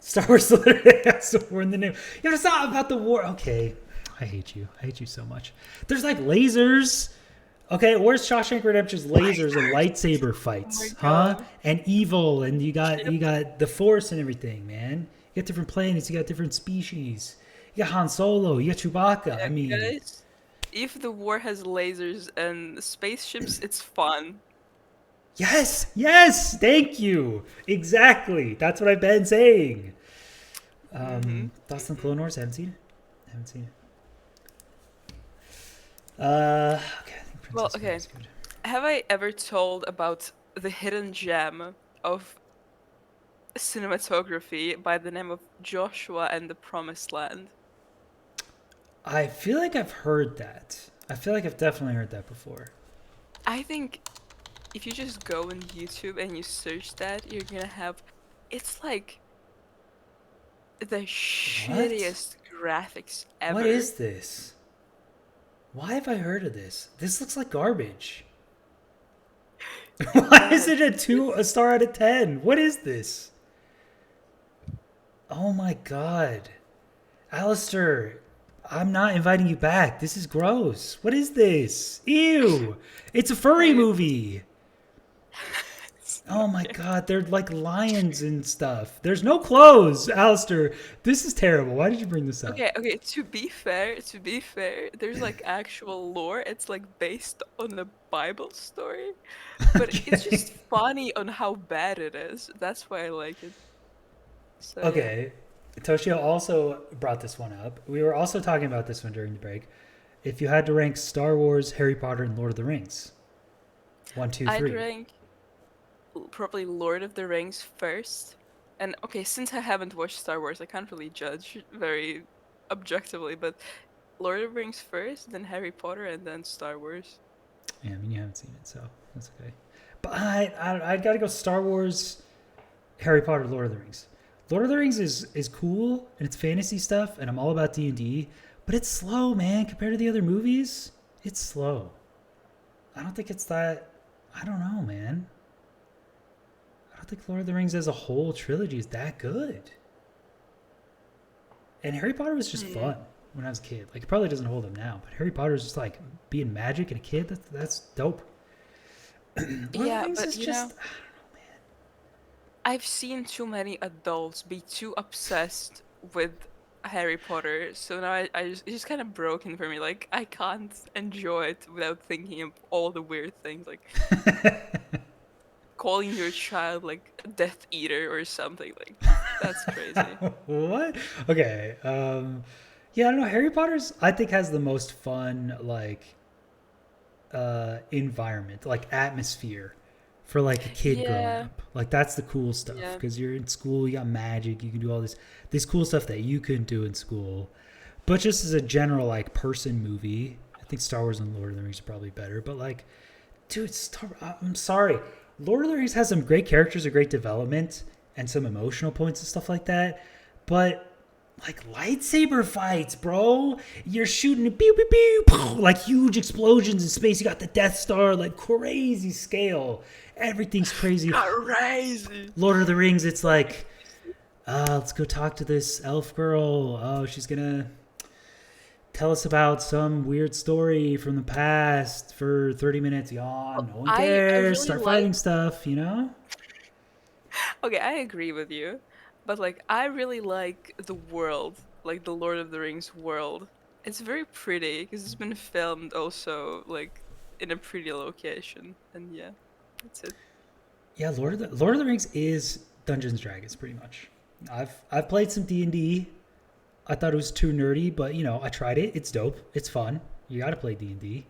Star Wars literally has a war in the name. You know, it's not about the war. Okay, I hate you. I hate you so much. There's like lasers. Okay, where's Shawshank Redemption's lasers and lightsaber Oh my fights, huh? god. And evil, and you Yep. got the Force and everything, man. You got different planets. You got different species. You got Han Solo. You got Chewbacca. I Yeah, mean, guys. If the war has lasers and spaceships, it's fun. yes, yes, thank you. Exactly. That's what I've been saying. Thoughts on Clone Wars? Haven't seen it. Haven't seen it. Okay, I think Well, Princess okay. Bride is good. Have I ever told about the hidden gem of cinematography by the name of Joshua and the Promised Land? I feel like I've heard that. I feel like I've definitely heard that before. I think if you just go on YouTube and you search that, you're gonna have. It's like the shittiest graphics ever. What is this? Why have I heard of this? This looks like garbage. Why is it a star out of 10? What is this? Oh my god. Alistair, I'm not inviting you back. This is gross. What is this? Ew. It's a furry movie. Oh my god, they're like lions and stuff. There's no clothes, Alistair. This is terrible. Why did you bring this up? Okay, to be fair, there's like actual lore. It's like based on a Bible story. But it's just funny on how bad it is. That's why I like it. So, yeah. Okay. Toshio also brought this one up. We were also talking about this one during the break. If you had to rank Star Wars, Harry Potter, and Lord of the Rings, 1, 2, 3. I'd rank probably Lord of the Rings first. And okay, since I haven't watched Star Wars, I can't really judge very objectively, but Lord of the Rings first, then Harry Potter, and then Star Wars. Yeah, I mean you haven't seen it, so that's okay. But I gotta go Star Wars, Harry Potter, Lord of the Rings. Lord of the Rings is cool and it's fantasy stuff, and I'm all about D&D, but it's slow, man. Compared to the other movies, it's slow. I don't think it's that. I don't know, man. I don't think Lord of the Rings as a whole trilogy is that good. And Harry Potter was just fun when I was a kid. Like, it probably doesn't hold up now, but Harry Potter is just like being magic and a kid. That's dope. Lord of the Yeah, Rings but is you just, know, I've seen too many adults be too obsessed with Harry Potter, so now it's just kind of broken for me. Like, I can't enjoy it without thinking of all the weird things, like calling your child like a Death Eater or something. Like, that's crazy. What? Okay. Yeah, I don't know. Harry Potter's I think has the most fun like environment, like atmosphere for like a kid growing Yeah, up. Like that's the cool stuff yeah. because you're in school, you got magic, you can do all this cool stuff that you couldn't do in school. But just as a general like person movie, I think Star Wars and Lord of the Rings are probably better. But like, dude, I'm sorry, Lord of the Rings has some great characters, a great development, and some emotional points and stuff like that. But like lightsaber fights, bro. You're shooting pew pew pew, pew, like huge explosions in space. You got the Death Star, like crazy scale. Everything's crazy. Crazy. Lord of the Rings, it's like, let's go talk to this elf girl. Oh, she's gonna tell us about some weird story from the past for 30 minutes. Yawn. No one I cares. really Start like. fighting stuff, you know? Okay, I agree with you, but like I really like the world, like the Lord of the Rings world. It's very pretty because it's been filmed also like in a pretty location, and yeah, that's it. Yeah, Lord of the Rings is Dungeons and Dragons pretty much. I've played some D&D. I thought it was too nerdy, but you know, I tried it. It's dope. It's fun. You got to play D&D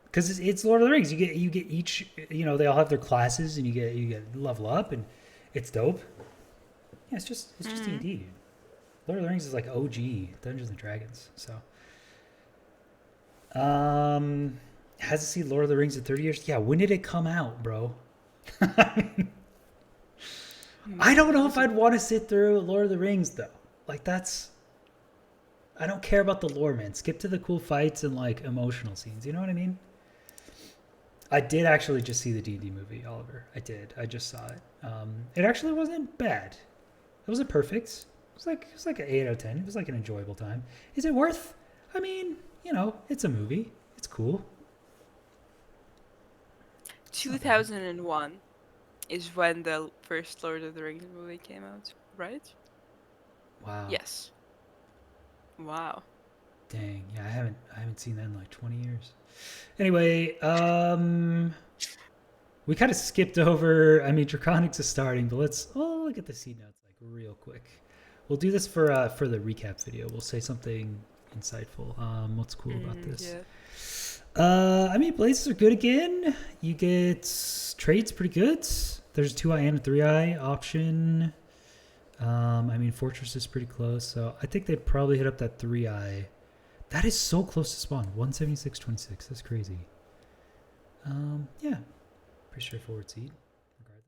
because it's Lord of the Rings. You get each, you know, they all have their classes and you get level up and it's dope. Yeah, it's just Mm. D&D. Lord of the Rings is like OG Dungeons and Dragons. So, hasn't seen Lord of the Rings in 30 years. Yeah, when did it come out, bro? I Man, don't that know if was a I'd want to sit through Lord of the Rings though. Like that's I don't care about the lore, man. Skip to the cool fights and like emotional scenes. You know what I mean? I did actually just see the D&D movie, Oliver. I did. I just saw it. It actually wasn't bad. It wasn't perfect. It was like an 8 out of 10. It was like an enjoyable time. Is it worth? I mean, you know, it's a movie. It's cool. It's not bad. 2001 is when the first Lord of the Rings movie came out, right? Wow. Yes. Wow. Dang. Yeah, I haven't seen that in like 20 years. Anyway, we kind of skipped over. I mean, Draconix is starting, but let's look at the seed notes like real quick. We'll do this for the recap video. We'll say something insightful. What's cool about this? Yeah. I mean, blazes are good again. You get traits pretty good. There's a 2-eye and a 3-eye option. I mean, Fortress is pretty close, so I think they'd probably hit up that 3-eye. That is so close to spawn. 176.26. That's crazy. Yeah, pretty straightforward seed, regardless.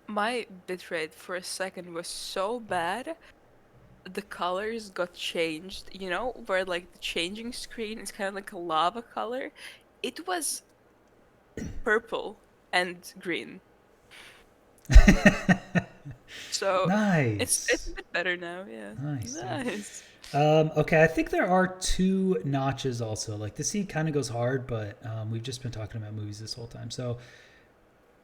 My bitrate for a second was so bad, the colors got changed. You know, where like the changing screen is kind of like a lava color. It was purple and green. So it's a Nice. bit better now, yeah. Nice, dude. Nice. Okay, I think there are 2 notches also. Like the seed kind of goes hard, but we've just been talking about movies this whole time. So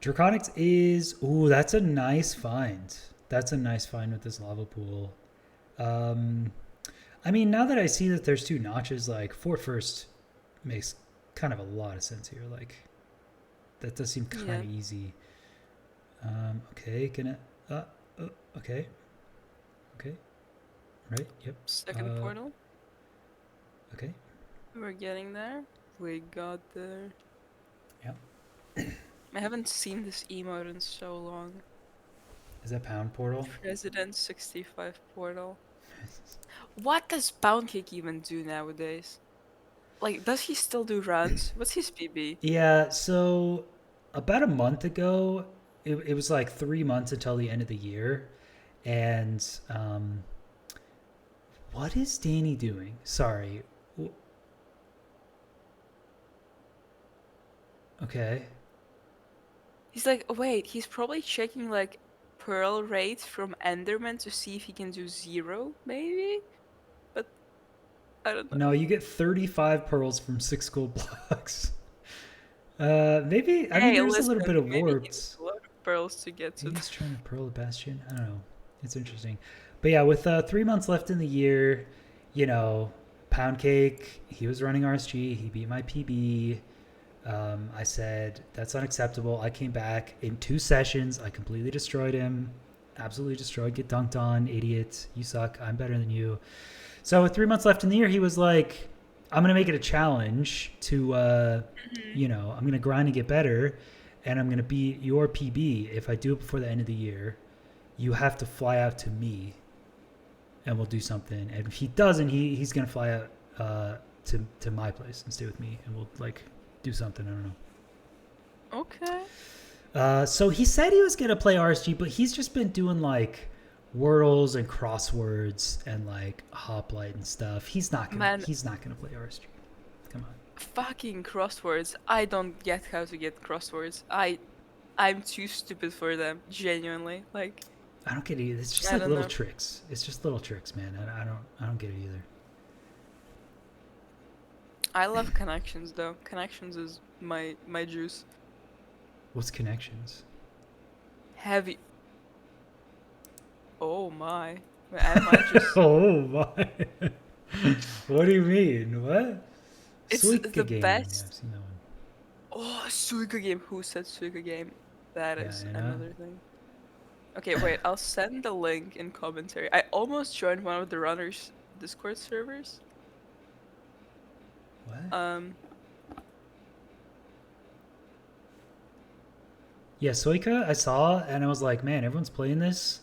Draconix is, ooh, that's a nice find. That's a nice find with this lava pool. Um, I mean, now that I see that there's 2 notches, like Fort First makes kind of a lot of sense here. Like that does seem kind Yeah. of easy. Okay, gonna, okay, okay, right, yep. Second Uh, portal. okay, We're getting there. We got there. yep. I haven't seen this emote in so long. Is that pound portal? President 65 portal. What does Pound Cake even do nowadays? Like, does he still do runs? What's his PB? Yeah, so about a month ago, it was like 3 months until the end of the year. And what is Danny doing? Sorry. Okay. He's like, wait, he's probably checking like pearl rate from Enderman to see if he can do 0, maybe? But I don't know. No, you get 35 pearls from 6 gold blocks. Maybe, I mean, Hey, there's a listen, little bit of maybe he needs warped. a lot of pearls to get to Maybe he's trying to pearl the bastion. I don't know. It's interesting. But yeah, with 3 months left in the year, you know, Pound Cake, he was running RSG. He beat my PB. I said, that's unacceptable. I came back in 2 sessions. I completely destroyed him. Absolutely destroyed. Get dunked on. Idiot. You suck. I'm better than you. So with 3 months left in the year, he was like, I'm going to make it a challenge to, Mhm. you know, I'm going to grind and get better. And I'm going to beat your PB. If I do it before the end of the year, you have to fly out to me and we'll do something. And if he doesn't, he's going to fly out to my place and stay with me. And we'll like do something. I don't know. Okay. So he said he was gonna play RSG, but he's just been doing like wordles and crosswords and like hoplite and stuff. He's not gonna Man, play RSG. Come on. fucking crosswords. I don't get how to get crosswords. I'm too stupid for them, genuinely. Like, I don't get it either. It's just I like don't little know. tricks. It's just little tricks, man. I don't get it either. I love connections though. Connections is my juice. What's connections? Heavy. Oh my. I might just. Oh my. What do you mean? What? It's Suika the game. Yeah, I've best. seen that one. Oh, Suika game. Who said Suika game? That Yeah, is you know? another thing. Okay, wait. I'll send the link in commentary. I almost joined one of the runners' Discord servers. What? Um. Yeah, Suika, I saw and I was like, man, everyone's playing this.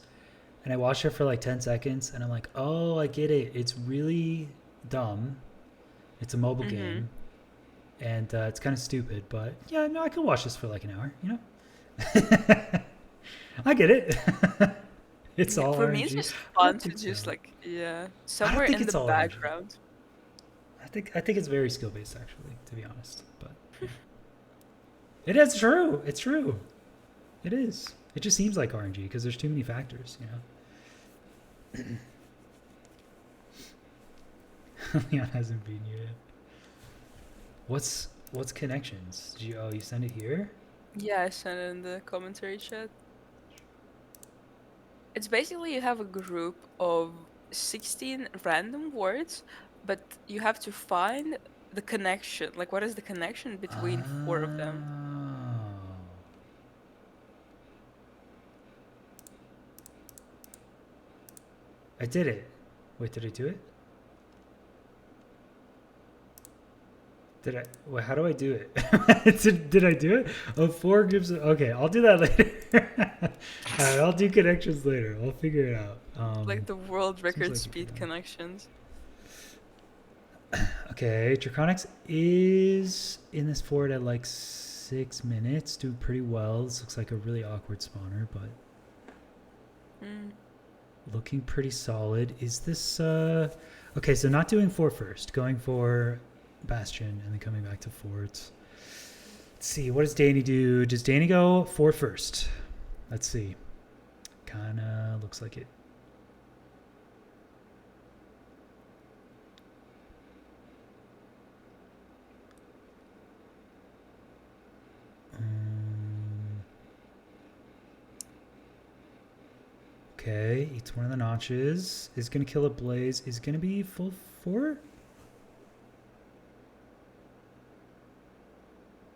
And I watched it for like 10 seconds and I'm like, oh, I get it. It's really dumb. It's a mobile Mhm. game and it's kind of stupid, but yeah, no, I could watch this for like an hour, you know? I get it. It's Yeah, all for me, it's RNG. just I fun don't to think so. just like I don't somewhere think in it's the all RNG. background. I think it's very skill based actually, to be honest. But yeah. It is true. It's true. It is. It just seems like RNG because there's too many factors, you know? Leon hasn't been you yet. What's connections? You send it here? Yeah, I sent it in the commentary chat. It's basically you have a group of 16 random words, but you have to find the connection. Like, what is the connection between four of them? Oh. I did it. Wait, did I do it? Did I? Wait, how do I do it? did I do it? Oh, 4 groups. Okay, I'll do that later. All right, I'll do connections later. I'll figure it out. Like the world Seems record like it'd be speed done. connections. Okay, Draconix is in this fort at like 6 minutes. Doing pretty well. This looks like a really awkward spawner, but Mm. looking pretty solid. Is this okay, so not doing fort first, going for Bastion and then coming back to fort. Let's see, what does Danny do? Does Danny go fort first? Let's see. Kinda looks like it. Okay, eats one of the notches. Is gonna kill a blaze. Is gonna be full 4?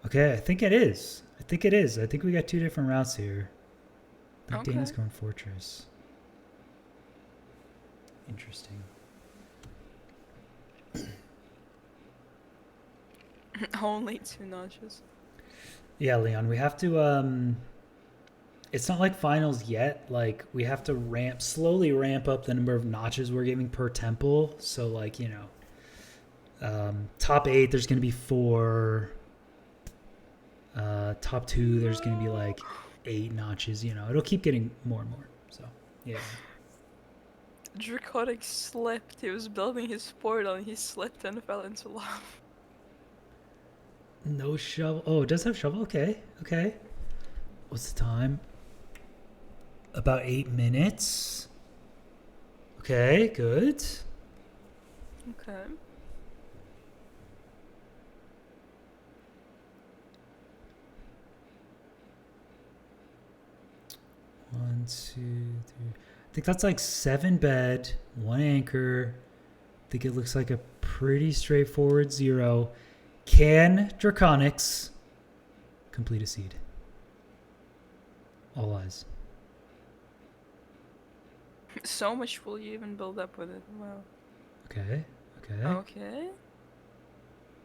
Okay, I think it is. I think it is. I think we got 2 different routes here. I think Okay. Dana's going fortress. Interesting. Only 2 notches. Yeah, Leon, we have to it's not like finals yet. Like we have to slowly ramp up the number of notches we're giving per temple. So like, you know, top 8 there's going to be 4. Top 2 there's going to be like 8 notches, you know. It'll keep getting more and more. So, yeah. Draconix slipped. He was building his portal and he slipped and fell into lava. No shovel. Oh, it does have shovel. Okay. Okay. What's the time? About 8 minutes. Okay, good. Okay. 1, 2, 3. I think that's like 7 bed, 1 anchor. I think it looks like a pretty straightforward 0. Can Draconix complete a seed? All eyes. So much will you even build up with it? Wow. Okay. Okay. Okay.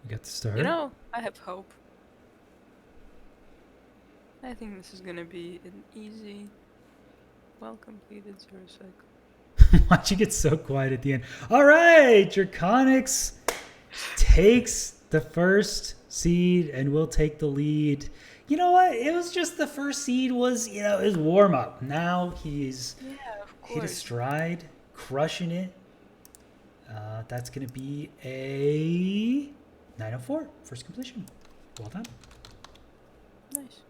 We got the start. You know, I have hope. I think this is gonna be an easy, well-completed 0 cycle. Why'd you get so quiet at the end? All right, Draconix takes the first seed and will take the lead. You know what? It was just the first seed was, his warm up. Now he's hit his stride, crushing it. That's going to be a 904, first completion. Well done. Nice.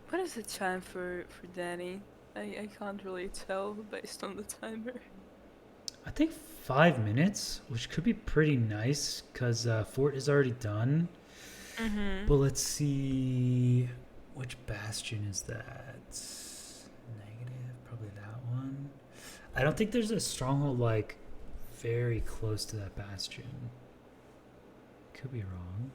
What is the time for Danny? I can't really tell based on the timer. I think 5 minutes, which could be pretty nice because Fort is already done. Mm-hmm. But let's see, which bastion is that? Negative, probably that one. I don't think there's a stronghold like very close to that bastion. Could be wrong.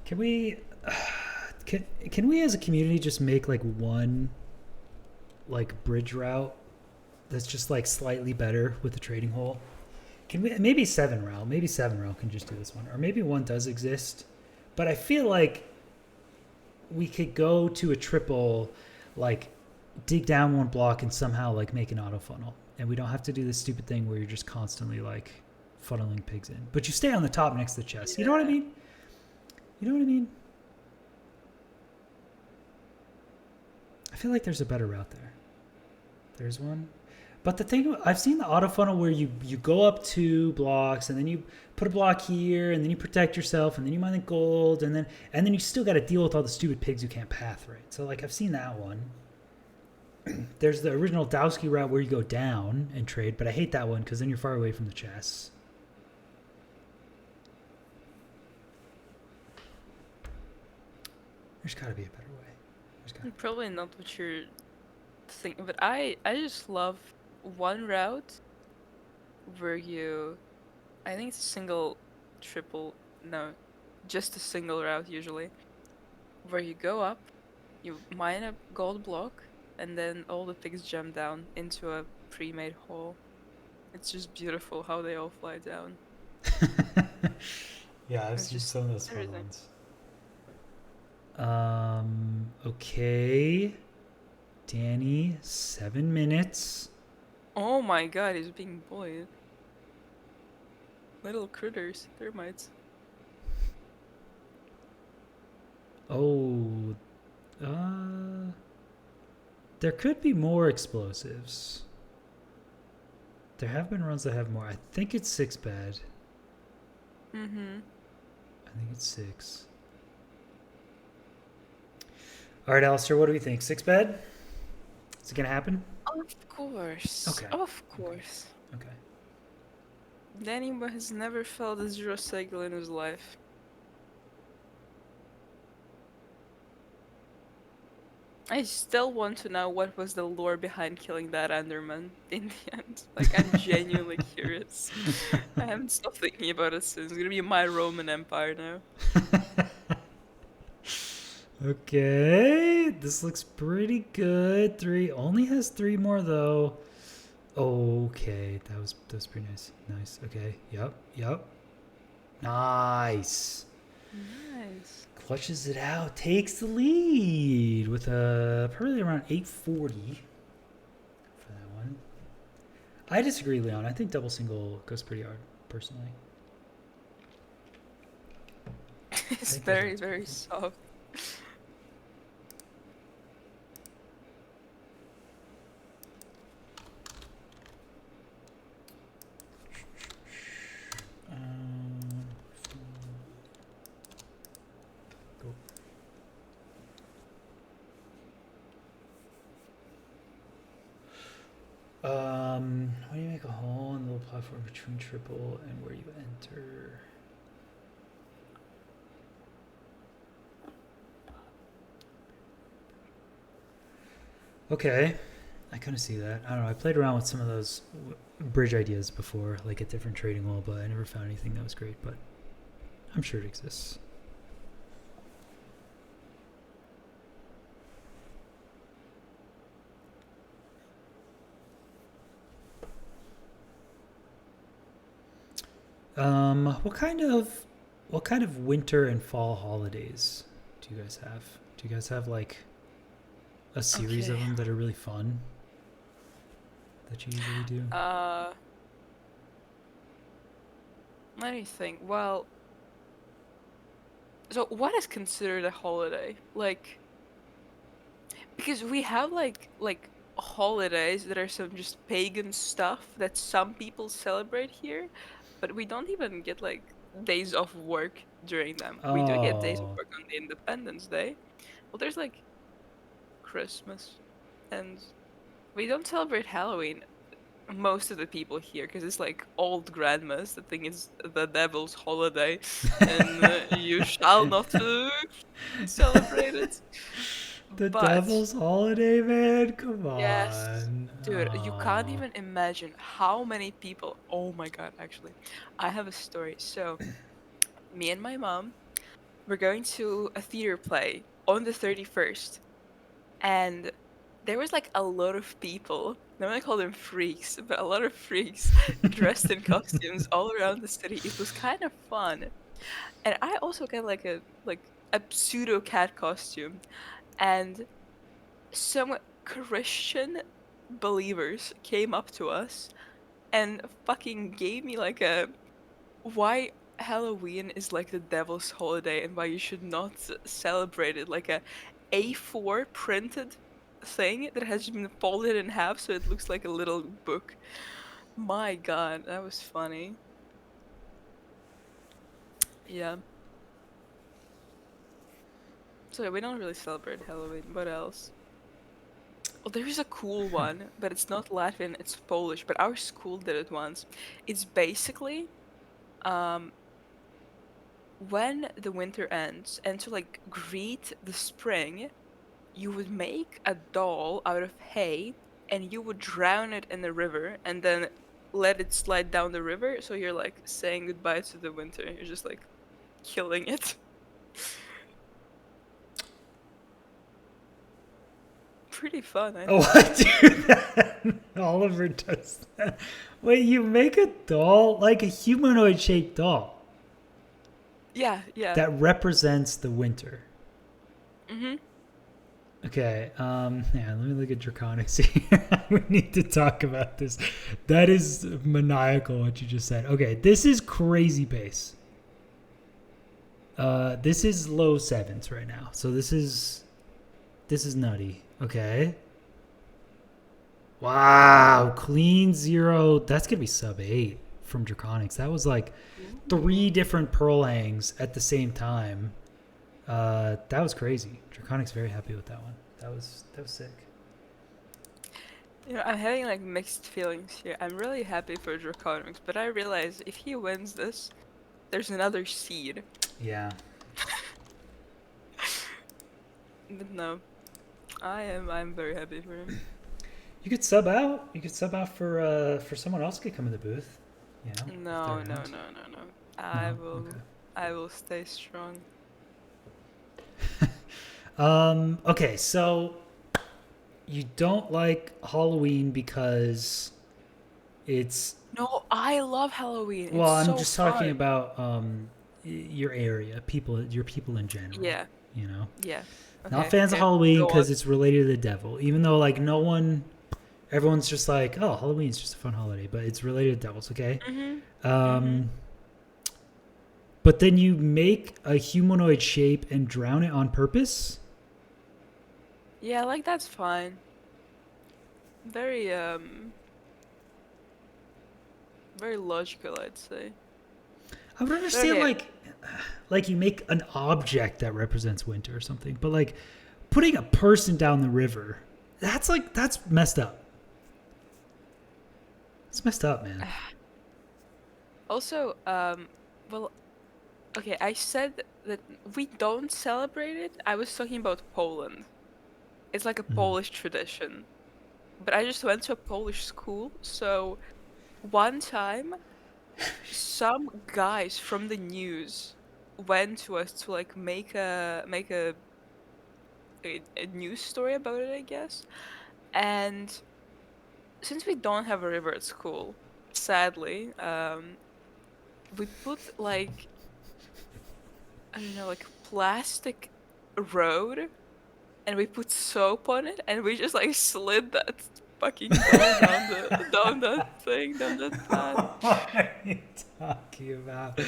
Can we can we as a community just make like one like bridge route that's just like slightly better with the trading hole? Can we maybe 7 route? Maybe 7 route can just do this one, or maybe one does exist. But I feel like we could go to a triple, like dig down 1 block and somehow like make an auto funnel, and we don't have to do this stupid thing where you're just constantly like funneling pigs in, but you stay on the top next to the chest. You know what I mean? You know what I mean? I feel like there's a better route there. There's one. But the thing, I've seen the auto funnel where you go up 2 blocks and then you put a block here and then you protect yourself and then you mine the gold and then you still got to deal with all the stupid pigs who can't path right. So like I've seen that one. There's the original Dowski route where you go down and trade, but I hate that one because then you're far away from the chests. There's got to be a better way. Probably not what you're thinking, but I just love one route where I think it's a single, triple, no, just a single route usually, where you go up, you mine a gold block, and then all the pigs jump down into a pre-made hole. It's just beautiful how they all fly down. Yeah, I've seen some of those fun ones. Okay. Danny, 7 minutes. Oh my god, he's being bullied. Little critters, termites. Oh, there could be more explosives. There have been runs that have more. I think it's 6 bad. Mm-hmm. I think it's 6. All right, Alistair, what do we think? 6 bed? Is it going to happen? Of course. Okay. Of course. Okay. Dandannyboy has never felt a 0 cycle in his life. I still want to know what was the lore behind killing that Enderman in the end. Like, I'm genuinely curious. I haven't stopped thinking about it since. It's gonna be my Roman Empire now. Okay, this looks pretty good. 3 only has 3 more though. Okay, that was pretty nice. Nice. Okay. Yep. Nice. Nice. Clutches it out, takes the lead with probably around 840 for that one. I disagree, Leon. I think double single goes pretty hard, personally. It's very, very soft. How do you make a hole in the little platform between triple and where you enter? Okay, I kind of see that. I don't know. I played around with some of those bridge ideas before, like at different trading hall, but I never found anything that was great. But I'm sure it exists. What kind of winter and fall holidays do you guys have? Do you guys have like a series of them that are really fun that you usually do? Let me think. Well, so what is considered a holiday? Like, because we have like holidays that are some just pagan stuff that some people celebrate here, but we don't even get like days off work during them. We do get days of Oh, work on the Independence Day. Well, there's like Christmas, and we don't celebrate Halloween. Most of the people here, because it's like old grandmas that think it's the devil's holiday, and you shall not celebrate it. the But devil's holiday, man! Come yes, on. dude, you can't even imagine how many people. Oh my god, actually, I have a story. So, me and my mom were going to a theater play on the 31st, and there was like a lot of people. I'm gonna call them freaks, but a lot of freaks dressed in costumes all around the city. It was kind of fun, and I also got like a pseudo cat costume, and some Christian believers came up to us and fucking gave me like a why Halloween is like the devil's holiday and why you should not celebrate it, like a A4 printed thing that has been folded in half so it looks like a little book. My god, that was funny. Yeah. So yeah, we don't really celebrate Halloween. What else? Well, there is a cool one, but it's not Latvian, it's Polish, but our school did it once. It's basically um when the winter ends and to like greet the spring, you would make a doll out of hay and you would drown it in the river and then let it slide down the river, so you're like saying goodbye to the winter. You're just like killing it. Pretty fun, I Oh, think. I do that. Oliver does that. Wait, you make a doll, like a humanoid shaped doll Yeah, yeah. that represents the winter. Mm-hmm. Okay, yeah, let me look at Draconix here. We need to talk about this. That is maniacal what you just said. Okay, this is crazy pace. This is low sevens right now. So this is nutty. Okay. Wow, clean zero. That's gonna be sub 8 from Draconix. That was like 3 different pearl hangs at the same time. That was crazy. Draconix very happy with that one. That was sick. You know, I'm having like mixed feelings here. I'm really happy for Draconix, but I realize if he wins this, there's another seed. Yeah. But no, I'm very happy for him. You could sub out. You could sub out for someone else could come in the booth. You know. if No, they're no, around. no, no, no. I No? will, Okay. I will stay strong. Okay, so you don't like Halloween because it's No, I love Halloween. well. It's I'm so just fun. talking about your area, your people in general. Yeah, You know, yeah. not Okay, fans of okay. Halloween Go on. because it's related to the devil. Even though like everyone's just like, oh, Halloween's just a fun holiday, but it's related to devils. Okay. Mhm. But then you make a humanoid shape and drown it on purpose. Yeah, like that's fine. Very very logical, I'd say. I would understand Okay. like you make an object that represents winter or something, but like putting a person down the river, that's messed up. It's messed up, man. Also, well, okay, I said that we don't celebrate it. I was talking about Poland. It's like a Mm. Polish tradition. But I just went to a Polish school, so one time some guys from the news went to us to like make a news story about it, I guess. And since we don't have a river at school, sadly, we put like I don't know, like plastic road, and we put soap on it, and we just like slid that fucking ball down that thing, down that path. What are you talking about?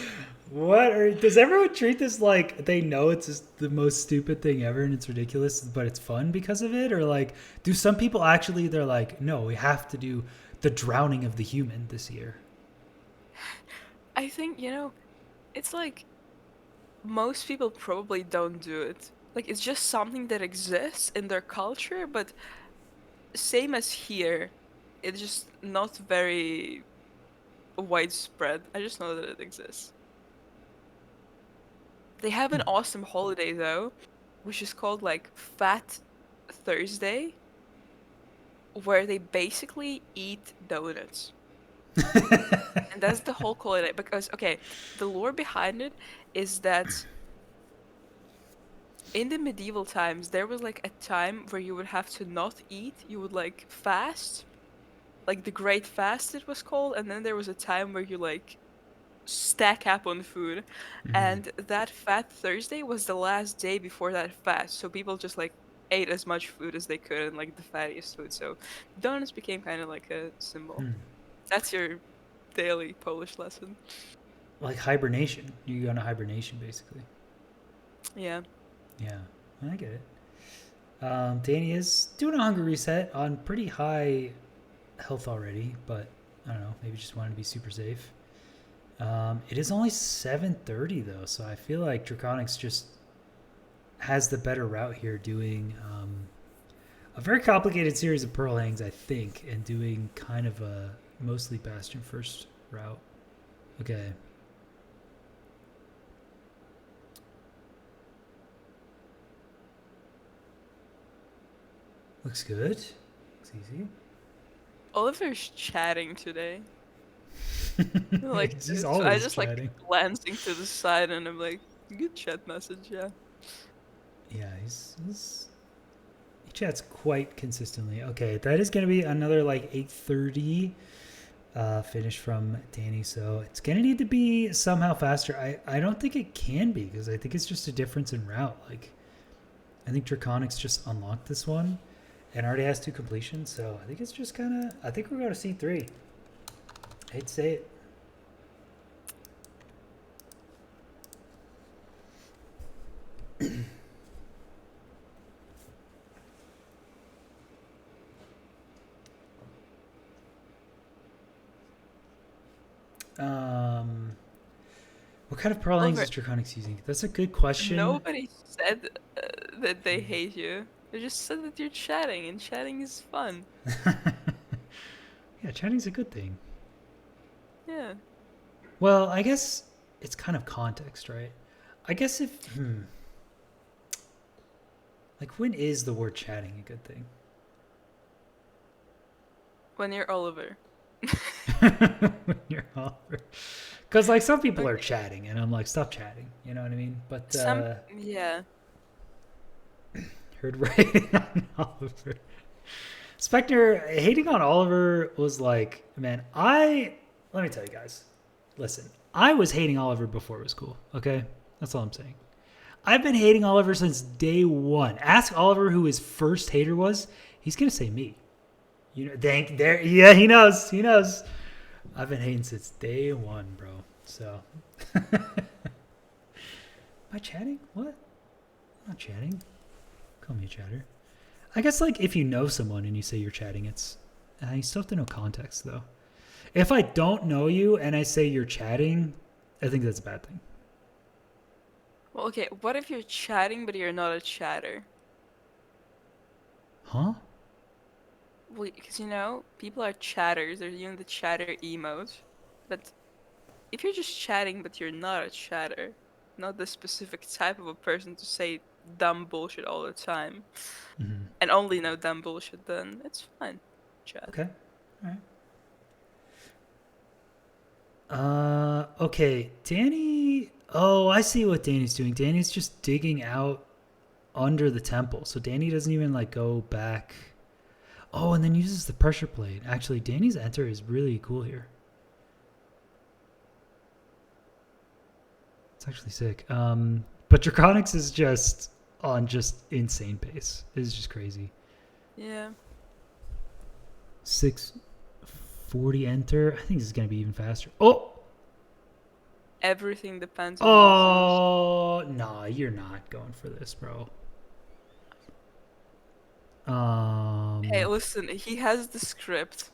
Does everyone treat this like they know it's just the most stupid thing ever and it's ridiculous, but it's fun because of it? Or like, do some people actually, they're like, no, we have to do the drowning of the human this year? I think, it's like most people probably don't do it. Like it's just something that exists in their culture, but same as here, it's just not very widespread. I just know that it exists. They have an awesome holiday though, which is called like Fat Thursday, where they basically eat donuts. And that's the whole holiday. Because, okay, the lore behind it is that in the medieval times, there was like a time where you would have to not eat, you would like fast, like the Great Fast it was called, and then there was a time where you like stack up on food. Mhm. And that Fat Thursday was the last day before that fast, so people just like ate as much food as they could and like the fattiest food. So donuts became kind of like a symbol. Hmm. That's your daily Polish lesson. Like hibernation. You go into hibernation, basically. Yeah. Yeah, I get it. Danny is doing a hunger reset on pretty high health already, but I don't know. Maybe just wanted to be super safe. It is only 7:30 though, so I feel like Draconix just has the better route here, doing a very complicated series of Pearl Hangs, I think, and doing kind of a mostly Bastion first route. Okay. Looks good. Looks easy. Oliver's chatting today. Like He's I always just like chatting. glancing to the side and I'm like, good chat message, yeah. Yeah, he chats quite consistently. Okay, that is gonna be another like 8:30 finish from Danny. So it's gonna need to be somehow faster. I don't think it can be because I think it's just a difference in route. Like I think Draconix just unlocked this one and already has 2 completions. So I think it's just kind of. I think we're going to C3. I hate to say it. Um, what kind of Pearl Hangs Oliver, is Draconix using? That's a good question. nobody said that they hate you. They just said that you're chatting, and chatting is fun. Yeah, chatting's a good thing. Yeah. Well, I guess it's kind of context, right? I guess if like when is the word chatting a good thing? When you're Oliver. When you're Oliver. Because like some people are Okay. chatting, and I'm like, stop chatting. You know what I mean? But Yeah. heard rating on Oliver. Spectre hating on Oliver was like, man, let me tell you guys. Listen, I was hating Oliver before it was cool. Okay, that's all I'm saying. I've been hating Oliver since day one. Ask Oliver who his first hater was. He's gonna say me. You know, thank there. Yeah, he knows. He knows. I've been hating since day one, bro. So, am I chatting? What? I'm not chatting. Call me a chatter. I guess like if you know someone and you say you're chatting, it's you still have to know context though. If I don't know you and I say you're chatting, I think that's a bad thing. Well, okay, what if you're chatting but you're not a chatter? Huh? Because people are chatters. They're using the chatter emote, but if you're just chatting, but you're not a chatter, not the specific type of a person to say dumb bullshit all the time, Mm-hmm. and only know dumb bullshit, then it's fine. Chat. Okay. All right. Okay. Danny. Oh, I see what Danny's doing. Danny's just digging out under the temple. So Danny doesn't even like go back. Oh, and then uses the pressure plate. Actually, Danny's enter is really cool here. It's actually sick. But Draconix is just on just insane pace. It's just crazy. Yeah. 640 enter. I think this is gonna be even faster. Oh, Everything depends on losers. oh, nah, you're not going for this, bro. Hey, listen, he has the script.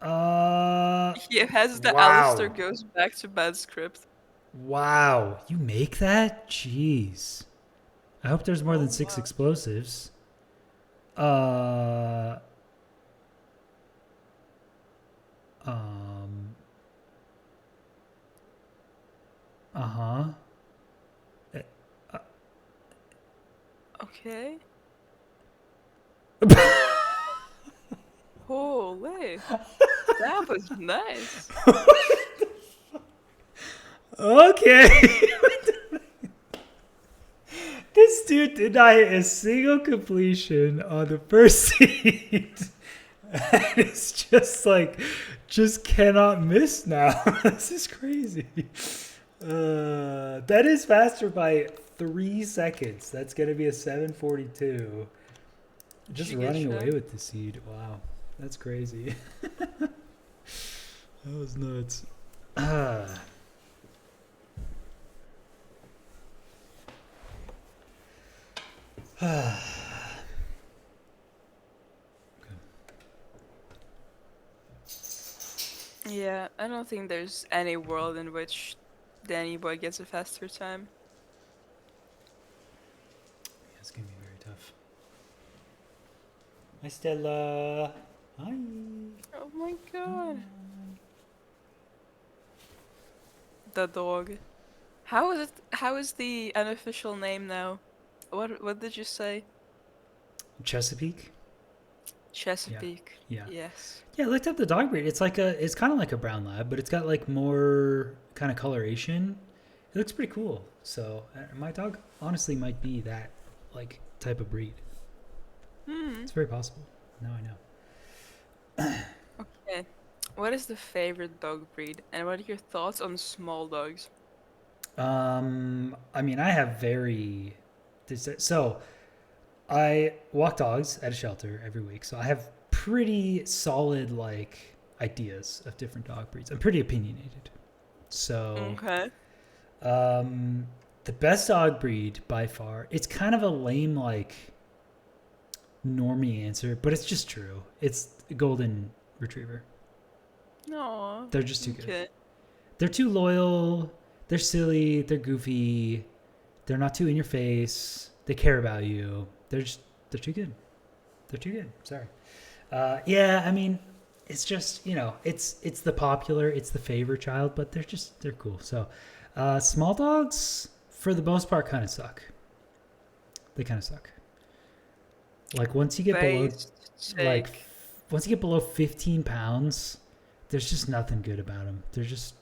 Uh, He has the Alistair wow, goes back to bed script. wow, you make that? Jeez. I hope there's more Oh than 6 wow. explosives. Uh, um, uh-huh. Okay. Holy. That was nice. Okay. This dude did not hit a single completion on the first seed. And it's just like, just cannot miss now. This is crazy. That is faster by 3 seconds. That's going to be a 742. Just running away with the seed. Wow. That's crazy. That was nuts. Yeah, I don't think there's any world in which Dannyboy gets a faster time. Yeah, it's going to be very tough. Hi, Stella. Hi. Oh my god. The dog. How is the unofficial name now? What did you say? Chesapeake. Chesapeake. Yeah. Yes. Yeah, I looked up the dog breed. It's kind of like a brown lab, but it's got like more kind of coloration. It looks pretty cool. So my dog honestly might be that like type of breed. It's very possible. Now I know. Okay. What is the favorite dog breed, and what are your thoughts on small dogs? I mean, I have very so I walk dogs at a shelter every week, so I have pretty solid like ideas of different dog breeds. I'm pretty opinionated. So, Okay. um, the best dog breed by far. It's kind of a lame like normie answer, but it's just true. It's a golden retriever. No. They're just too good. Okay. They're too loyal. They're silly. They're goofy. They're not too in your face. They care about you. They're too good. They're too good. Sorry. Yeah, I mean, it's just it's the popular, it's the favorite child, but they're cool. So, small dogs for the most part kind of suck. They kind of suck. Like like Sake. once you get below 15 pounds, there's just nothing good about them. They're just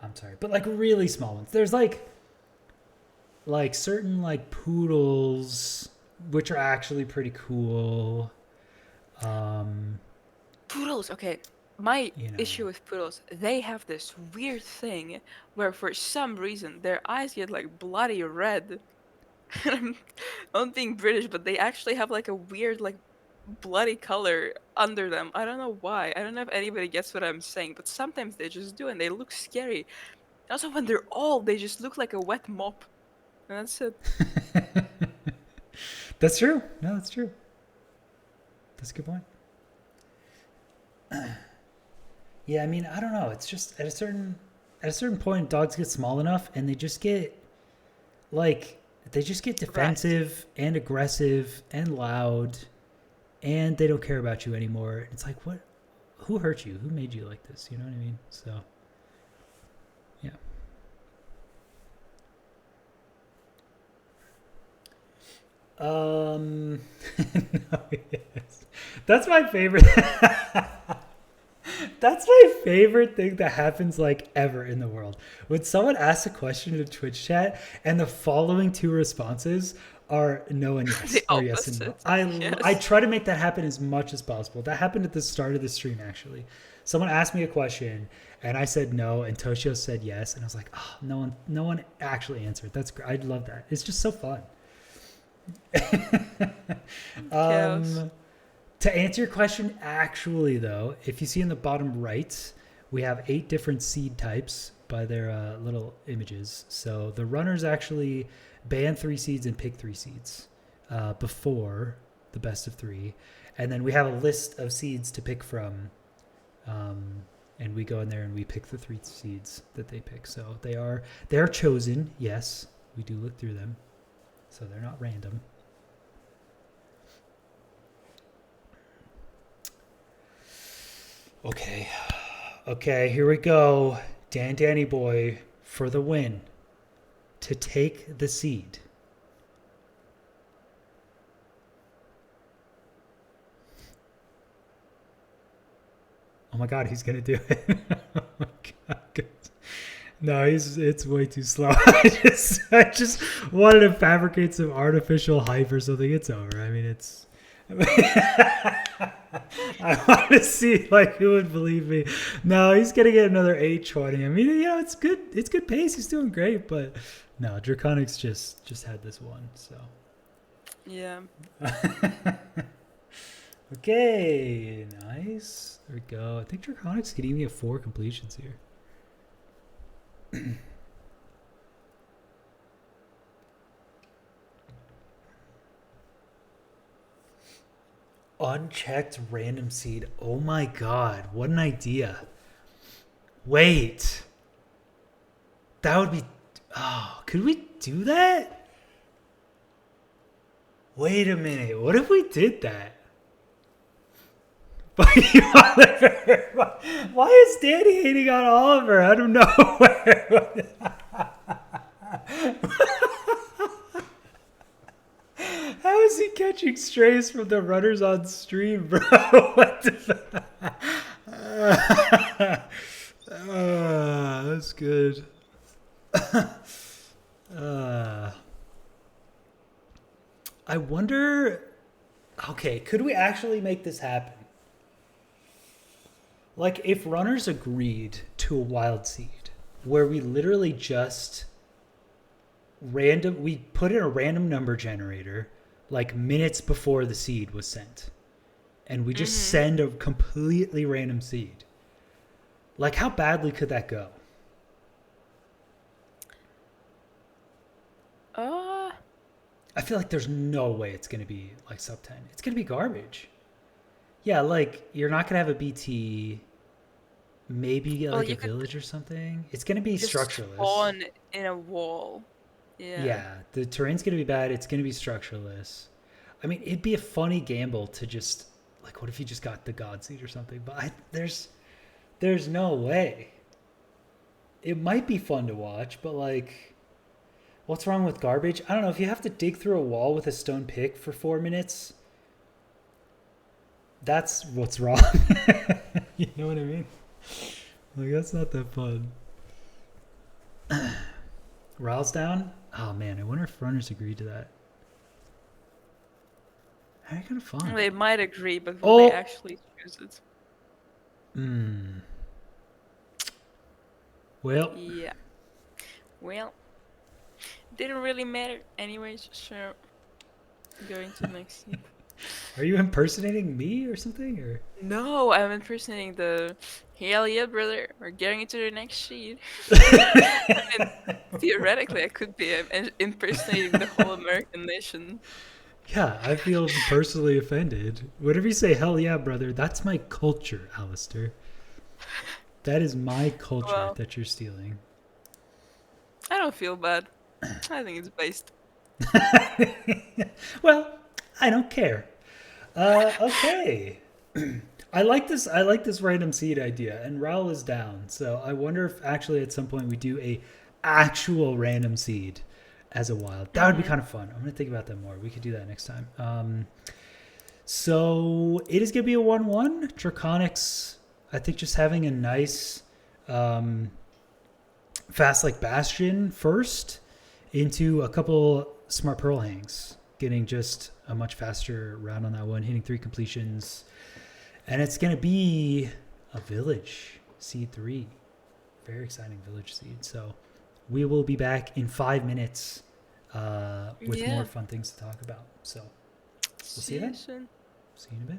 I'm sorry, but like really small ones. There's like certain like poodles which are actually pretty cool. Um, Poodles. Okay. My you know. issue with poodles, they have this weird thing where for some reason their eyes get like bloody red. I'm not being British, but they actually have like a weird like bloody color under them. I don't know why. I don't know if anybody gets what I'm saying, but sometimes they just do and they look scary. Also, when they're old, they just look like a wet mop. And that's it. That's true. No, that's true. That's a good point. Yeah, I mean, I don't know. It's just at a certain point, dogs get small enough, and like they just get Correct. defensive and aggressive and loud, and they don't care about you anymore. It's like, what? Who hurt you? Who made you like this? You know what I mean? So, yeah. No, yes. That's my favorite. That's my favorite thing that happens like ever in the world. When someone asks a question in a Twitch chat and the following two responses are no and yes The or yes and no. opposite. I Yes. try to make that happen as much as possible. That happened at the start of the stream actually. Someone asked me a question and I said no and Toshio said yes and I was like, oh, no one actually answered. That's great. I love that. It's just so fun. Chaos. To answer your question, actually, though, if you see in the bottom right, we have 8 different seed types by their little images. So the runners actually ban 3 seeds and pick 3 seeds before the best of 3. And then we have a list of seeds to pick from. And we go in there and we pick the 3 seeds that they pick. So they're chosen, yes. We do look through them. So they're not random. Okay, here we go. Dandannyboy for the win. To take the seed. Oh my god, he's gonna do it. Oh my god. No, it's way too slow. I just wanted to fabricate some artificial hype or something. It's over. I mean, it's I want to see like who would believe me. No, he's gonna get another 820. I mean, it's good. It's good pace. He's doing great, but no, Draconix just had this one. So Yeah. okay, nice. There we go. I think Draconix could even get 4 completions here. Unchecked random seed. Oh my god, what an idea. Wait. That would be... Oh, could we do that? Wait a minute. What if we did that? Why is Danny hating on Oliver out of nowhere? How is he catching strays from the runners on stream, bro? What the that's good. I wonder... Okay, could we actually make this happen? Like, if runners agreed to a wild seed, where we literally just we put in a random number generator, like minutes before the seed was sent, and we just send a completely random seed. Like, how badly could that go? I feel like there's no way it's going to be like sub 10. It's going to be garbage. Yeah, like, you're not going to have a BT, maybe like a village or something. It's going to be structureless. Spawn in a wall. Yeah, the terrain's going to be bad. It's going to be structureless. I mean, it'd be a funny gamble to just, like, what if you just got the God Seed or something? But there's no way. It might be fun to watch, but, like, what's wrong with garbage? I don't know. If you have to dig through a wall with a stone pick for 4 minutes, that's what's wrong. You know what I mean? Like, that's not that fun. Riles down? Oh, man. I wonder if runners agreed to that. How kind of fun. They might agree, but will they actually choose it? Well. Yeah. Well, didn't really matter anyways, so going to the next scene. Are you impersonating me or something? Or no, I'm impersonating the hell yeah, brother. We're getting into the next sheet. I mean, theoretically, I could be impersonating the whole American nation. Yeah, I feel personally offended. Whenever you say hell yeah, brother, that's my culture, Alistair. That is my culture that you're stealing. I don't feel bad. I think it's based. Well, I don't care. Okay. I like this. I like this random seed idea, and Raul is down. So I wonder if actually at some point we do a actual random seed as a wild. That would be Mm-hmm. kind of fun. I'm gonna think about that more. We could do that next time. So it is gonna be a 1-1. Draconix, I think, just having a nice um, fast like Bastion first into a couple smart pearl hangs, getting just a much faster round on that one, hitting 3 completions. And it's going to be a village seed 3. Very exciting village seed. So we will be back in 5 minutes with more Yeah. fun things to talk about. So we'll see you See you then. soon. See you in a bit.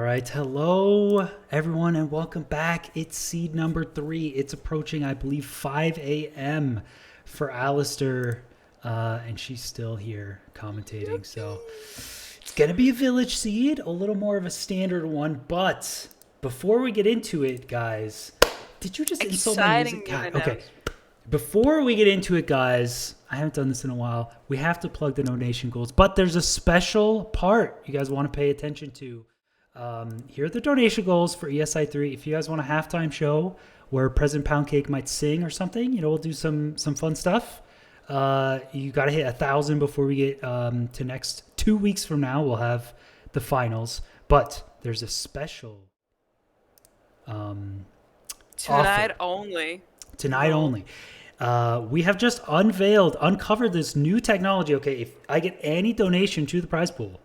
right. Hello, everyone, and welcome back. It's seed number 3. It's approaching, I believe, 5 a.m. for Alistair, and she's still here commentating. So it's going to be a village seed, a little more of a standard one. But before we get into it, guys, did you just insult my music? God, okay. Before we get into it, guys, I haven't done this in a while. We have to plug the donation goals, but there's a special part you guys want to pay attention to. Here are the donation goals for ESI3. If you guys want a halftime show where President Poundcake might sing or something, we'll do some fun stuff. You got to hit 1,000 before we get to next 2 weeks from now. We'll have the finals, but there's a special Tonight offer. only. Tonight only. We have just uncovered this new technology. Okay, if I get any donation to the prize pool,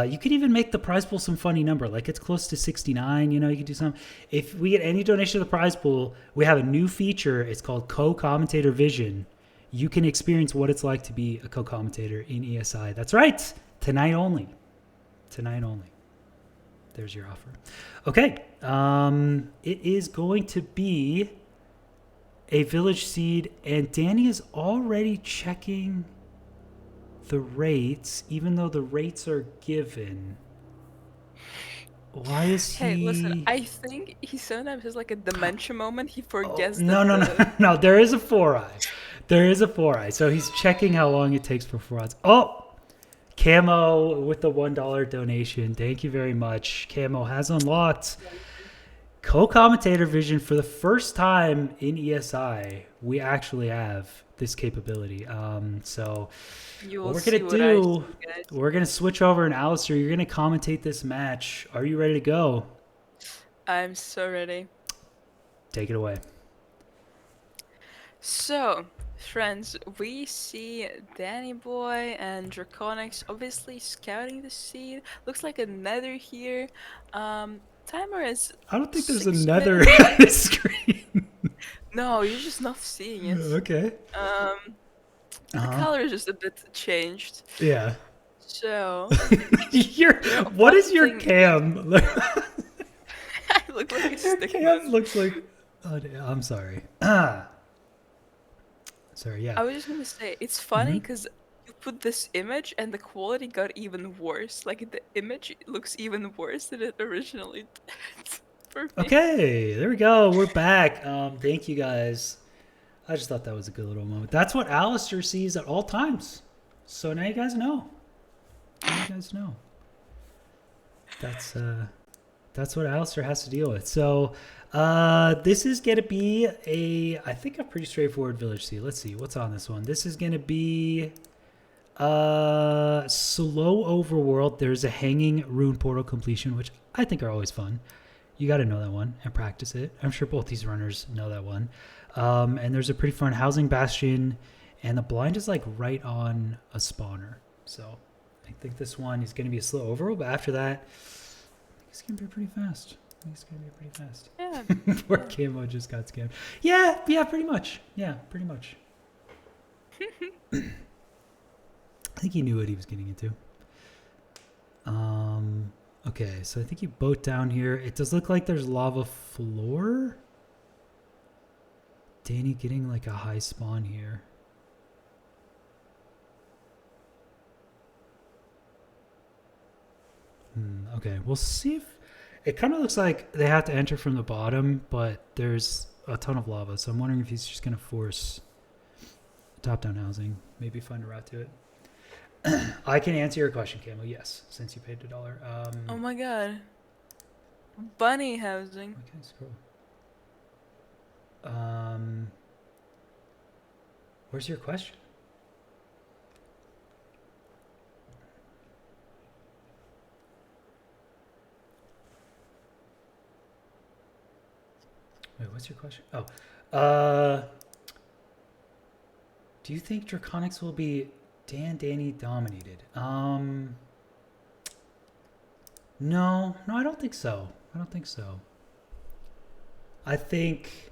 you could even make the prize pool some funny number, like it's close to 69. You could do something. If we get any donation to the prize pool, we have a new feature. It's called co-commentator vision. You can experience what it's like to be a co-commentator in ESI. That's right. Tonight only. Tonight only. There's your offer. Okay. It is going to be a village seed, and Danny is already checking the rates, even though the rates are given. Why is he... Hey, listen, I think he sometimes has like a dementia moment. He forgets No, there is a 4-eye. There is a 4-eye. So he's checking how long it takes for 4 eyes. Oh, Camo with the $1 donation. Thank you very much. Camo has unlocked co-commentator vision for the first time in ESI. We actually have this capability. So what we're going to do, we're going to switch over, and Alistair, you're going to commentate this match. Are you ready to go? I'm so ready. Take it away. So, friends, we see Dandannyboy and Draconix obviously scouting the seed. Looks like a nether here. Timer is... I don't think there's a nether on the screen. No, you're just not seeing it. Okay. The color is just a bit changed. Yeah. So... what is your cam? I look like a stick cam looks like... Oh, I'm sorry. Sorry, yeah. I was just gonna say, it's funny because you put this image and the quality got even worse. Like, the image looks even worse than it originally did for me. Okay, there we go. We're back. Thank you, guys. I just thought that was a good little moment. That's what Alistair sees at all times. So now you guys know. That's what Alistair has to deal with. So this is going to be I think a pretty straightforward village seed. Let's see what's on this one. This is going to be slow overworld. There's a hanging rune portal completion, which I think are always fun. You got to know that one and practice it. I'm sure both these runners know that one. And there's a pretty fun housing bastion, and the blind is like right on a spawner. So I think this one is going to be a slow overworld, but after that, it's going to be pretty fast. Yeah. Poor Camo just got scammed. Yeah, pretty much. I think he knew what he was getting into. Okay, so I think you boat down here. It does look like there's lava floor. Danny getting like a high spawn here. Okay, we'll see if... It kind of looks like they have to enter from the bottom, but there's a ton of lava, so I'm wondering if he's just going to force top-down housing. Maybe find a route to it. I can answer your question, Camo. Yes, since you paid $1. Oh my god. Bunny housing. Okay, scroll. Where's your question? Wait, what's your question? Oh, do you think Draconix will be Danny dominated? No, I don't think so. I think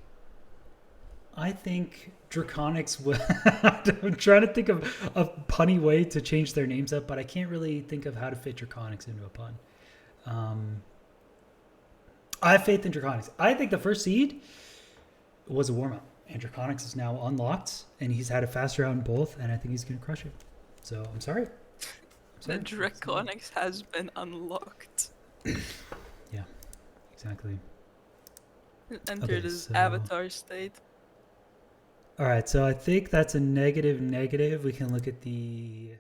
Draconix will... I'm trying to think of a punny way to change their names up, but I can't really think of how to fit Draconix into a pun. I have faith in Draconix. I think the first seed was a warm up, and Draconix is now unlocked, and he's had a fast round in both, and I think he's gonna crush it. So I'm sorry. The Draconix has been unlocked. Yeah, exactly. Entered Okay, his so avatar state. all right, so I think that's a negative negative. We can look at the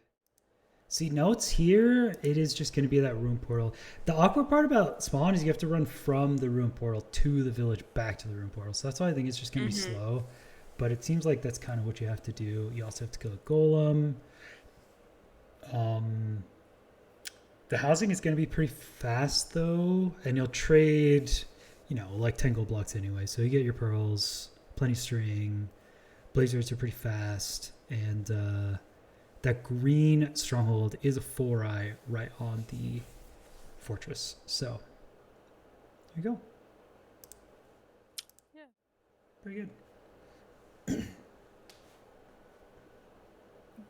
see notes here. It is just going to be that room portal. The awkward part about spawn is you have to run from the room portal to the village back to the room portal. So that's why I think it's just going to be slow. But it seems like that's kind of what you have to do. You also have to kill a golem. The housing is going to be pretty fast though, and you'll trade, you know, like 10 gold blocks anyway. So you get your pearls, plenty string. Blazers are pretty fast, and that green stronghold is a 4-eye right on the fortress. So there you go. Yeah. Pretty good.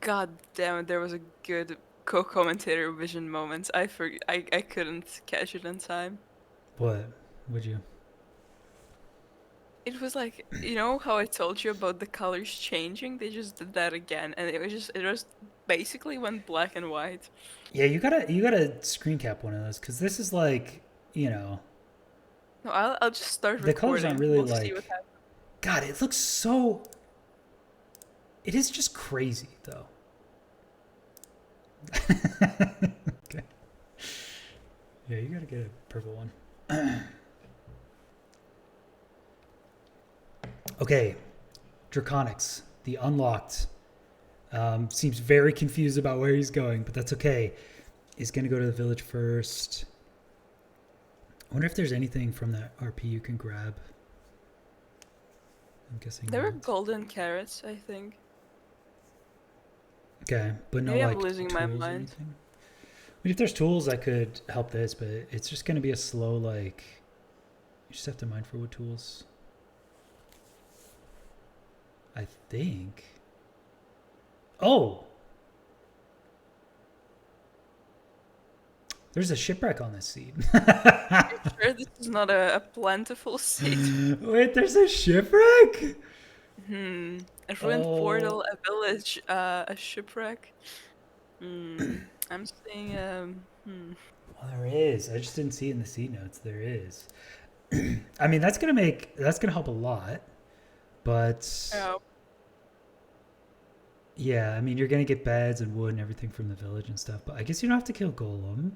God damn it, there was a good co-commentator vision moment. I couldn't catch it in time. What would you? It was like, you know how I told you about the colors changing? They just did that again, and it was basically went black and white. Yeah, you gotta screen cap one of those because this is like, you know, No, I'll just start the colors aren't recording. really We'll see what like. happens. God, it looks so. It is just crazy though. Okay. Yeah, you gotta get a purple one. Okay, Draconix, the unlocked, seems very confused about where he's going, but that's okay. He's gonna go to the village first. I wonder if there's anything from that RP you can grab. I'm guessing There were not. golden carrots, I think. Okay, but no Maybe I'm like losing tools my or mind. anything. I mean, if there's tools, I could help this, but it's just gonna be a slow like. You just have to mind for what tools. I think. Oh! There's a shipwreck on this seed. Sure, this is not a plentiful seed. Wait, there's a shipwreck? A ruined portal, a village, a shipwreck. I'm seeing Well, there is. I just didn't see it in the seed notes. There is. I mean, that's gonna help a lot, but Oh, yeah, I mean, you're gonna get beds and wood and everything from the village and stuff. But I guess you don't have to kill golem.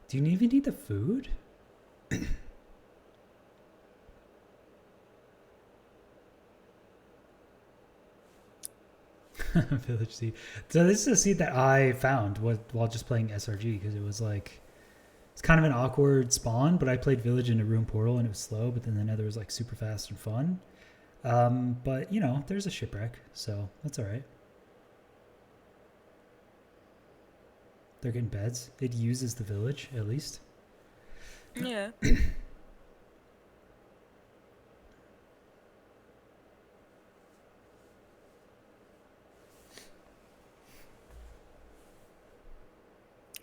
Do you even need the food? Village seed. So this is a seed that I found while just playing SRG because it was like it's kind of an awkward spawn, but I played village in a room portal and it was slow, but then the nether was like super fast and fun. But you know, there's a shipwreck, so that's all right. They're getting beds. It uses the village at least. yeah.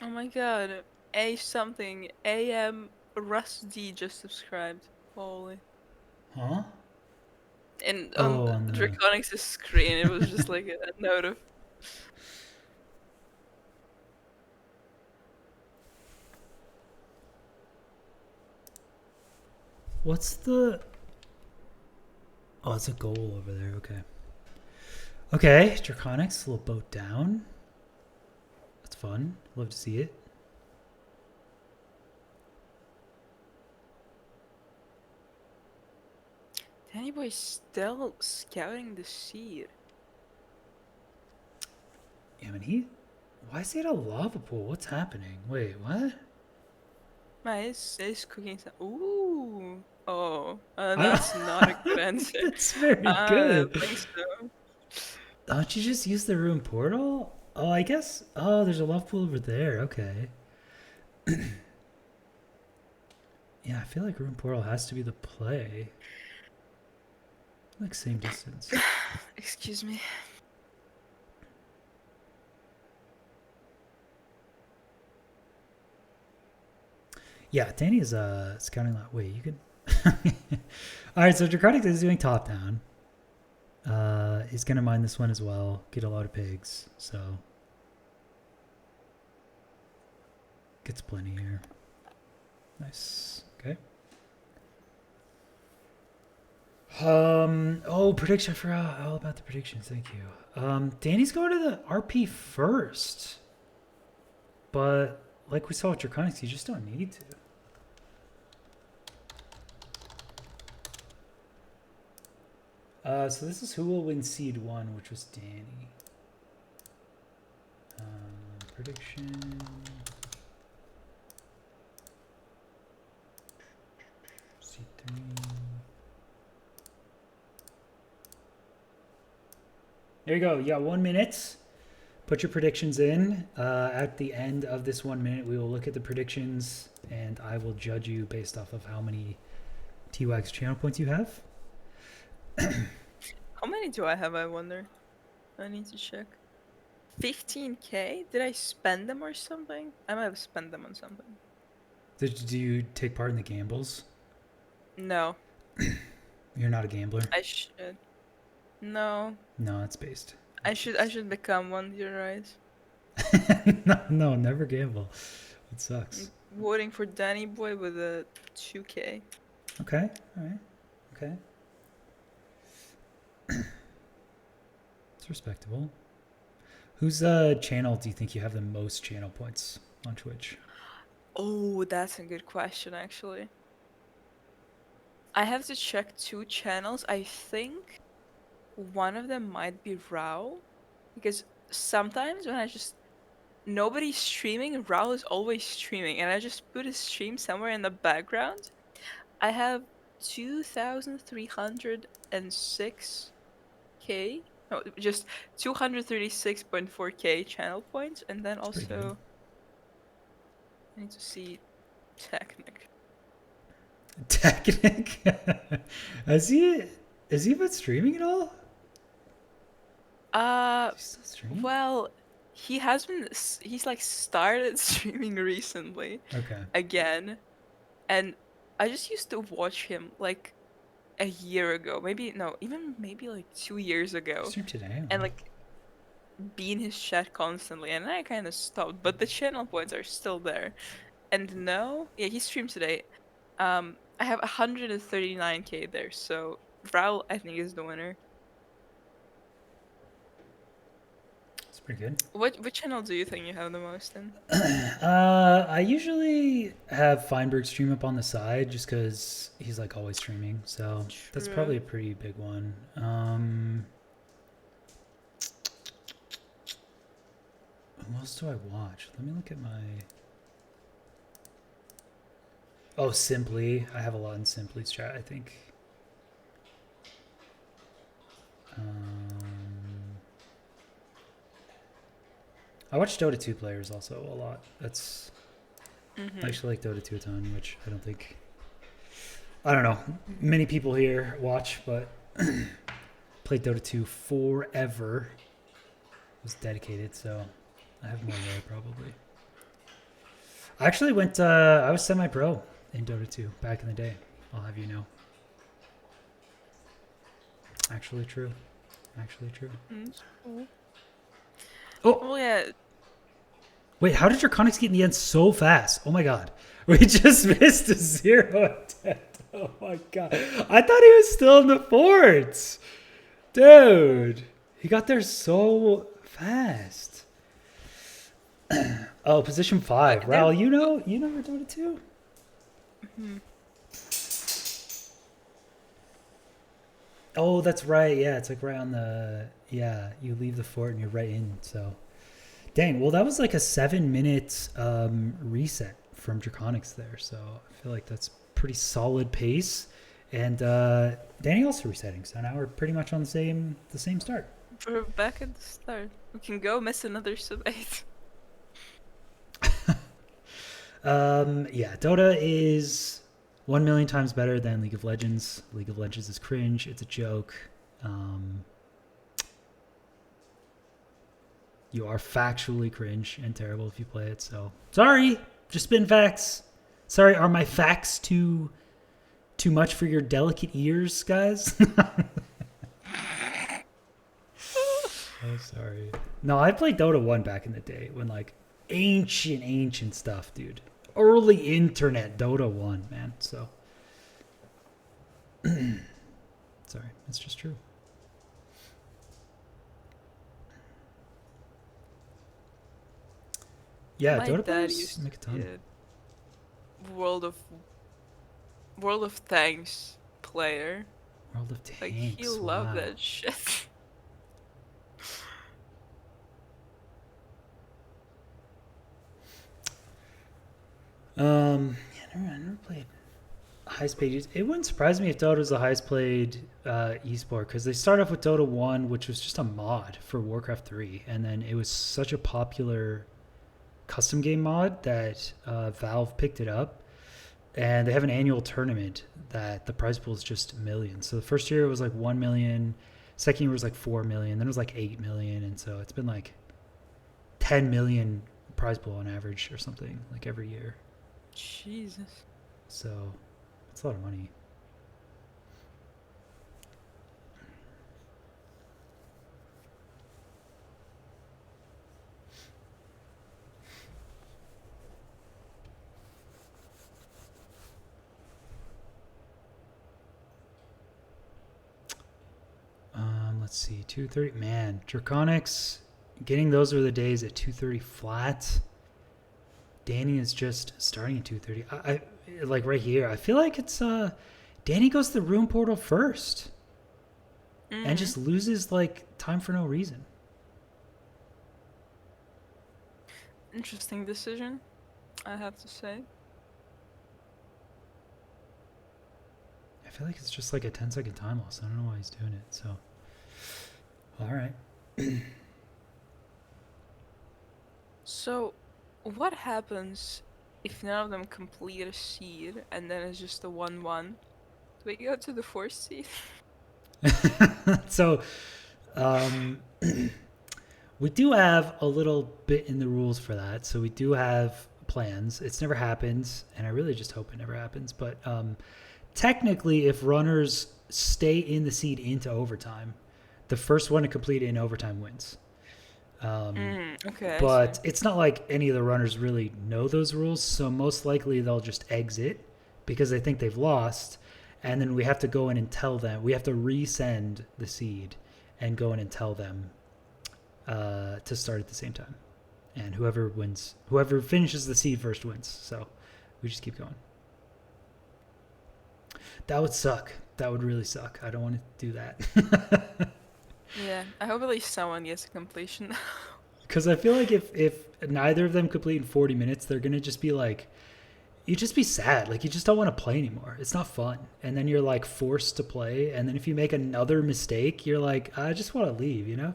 Oh my god. A something. AM Rusty just subscribed. Holy. Huh? And on Oh, on the Draconix's screen, it was just like a note of. what's the? Oh, it's a goal over there. Okay. Okay, Draconix, little boat down. That's fun. Love to see it. Dandannyboy still scouting the seed. Yeah, man, why is he at a lava pool? What's happening? Wait, what? He's cooking some. Ooh. Oh, that's not a good answer. That's very I good. don't think so. Don't you just use the room portal? Oh, I guess. Oh, there's a lava pool over there. Okay. Yeah, I feel like room portal has to be the play. Like same distance. Excuse me. Yeah, Danny is scouting lot. Wait, you could. All right, so Draconix is doing top down. He's gonna mine this one as well. Get a lot of pigs, so gets plenty here. Nice. Okay. Oh, prediction. I forgot all about the predictions. Thank you. Danny's going to the RP first, but like we saw with Draconix, you just don't need to. So this is who will win seed 1, which was Danny. Prediction. Seed 3. There you go. You got 1 minute. Put your predictions in. At the end of this 1 minute, we will look at the predictions, and I will judge you based off of how many T-Wax channel points you have. How many do I have, I wonder? I need to check. 15k? Did I spend them or something? I might have spent them on something. Do you take part in the gambles? No. You're not a gambler? I should. No. No, it's based. I should become one, you're right. No, never gamble. It sucks. I'm voting for Dandannyboy with a 2k. Okay, alright. Okay. It's respectable. Whose channel do you think you have the most channel points on Twitch? Oh, that's a good question, actually. I have to check 2 channels. I think one of them might be Rao, because sometimes when I just nobody's streaming, Rao is always streaming, and I just put his stream somewhere in the background. I have 2,306k, no, just 236.4k channel points, and then That's pretty good. also I need to see Technic. Technic? Has he been streaming at all? Is he still streaming? Well, he has been. He's like started streaming recently Okay. again, and I just used to watch him like a year ago, maybe no, even maybe like 2 years ago, Stream today. and like be in his chat constantly, and I kind of stopped, but the channel points are still there. And no, yeah, he streamed today. I have 139k there, so Raul I think is the winner. It's pretty good. What channel do you think you have the most in? I usually have Feinberg stream up on the side just because he's like always streaming, so that's probably a pretty big one. Who else do I watch? Let me look at my. Oh, Simply. I have a lot in Simply's chat, I think. I watch Dota 2 players also a lot. That's I actually like Dota 2 a ton, which I don't think many people here watch, but played Dota 2 forever. Was dedicated, so I have more there probably. I actually went I was semi-pro in Dota 2 back in the day. I'll have you know. Actually true. Oh yeah. Wait, how did Draconix get in the end so fast? Oh my god. We just missed a 0 attempt. Oh my god. I thought he was still in the forts. Dude. He got there so fast. Oh, position 5. Raul, you know your Dota 2? Oh, that's right. Yeah, it's like right on the... Yeah, you leave the fort and you're right in, so... Dang, well, that was like a 7-minute reset from Draconix there, so I feel like that's pretty solid pace. And Danny also resetting, so now we're pretty much on the same start. We're back at the start. We can go miss another sub 8. Yeah, Dota is 1,000,000 times better than League of Legends. League of Legends is cringe. It's a joke. You are factually cringe and terrible if you play it. So sorry, just spin facts. Sorry, are my facts too much for your delicate ears, guys? Oh, sorry. No, I played Dota 1 back in the day when like ancient stuff, dude. Early internet Dota 1, man. So sorry, it's just true. Yeah, My Dota dad players used make a to be ton. a World of Tanks player. World of Like he Tanks, loved wow. that shit. Yeah, I never played highest paid. It wouldn't surprise me if Dota was the highest played esport because they started off with Dota 1, which was just a mod for Warcraft 3, and then it was such a popular custom game mod that Valve picked it up, and they have an annual tournament that the prize pool is just millions. So the first year it was like 1 million, second year was like 4 million, then it was like 8 million, and so it's been like 10 million prize pool on average or something like every year. Jesus. So it's a lot of money. Let's see, 230. Man, Draconix, getting those are the days at 230 flat. Danny is just starting at 230. I like right here. I feel like it's Danny goes to the room portal first and just loses like time for no reason. Interesting decision, I have to say. I feel like it's just like a 10-second time loss. I don't know why he's doing it. So, all right. So, what happens if none of them complete a seed and then it's just a 1-1? Do we go to the fourth seed? So, we do have a little bit in the rules for that. So we do have plans. It's never happened, and I really just hope it never happens. But technically, if runners stay in the seed into overtime, the first one to complete it in overtime wins. Okay. But it's not like any of the runners really know those rules, so most likely they'll just exit because they think they've lost, and then we have to go in and tell them. We have to resend the seed and go in and tell them to start at the same time, and whoever finishes the seed first wins. So we just keep going. That would suck. That would really suck. I don't want to do that. Yeah, I hope at least someone gets a completion. Because I feel like if neither of them complete in 40 minutes, they're gonna just be like, you just be sad. Like you just don't want to play anymore. It's not fun. And then you're like forced to play. And then if you make another mistake, you're like, I just want to leave, you know?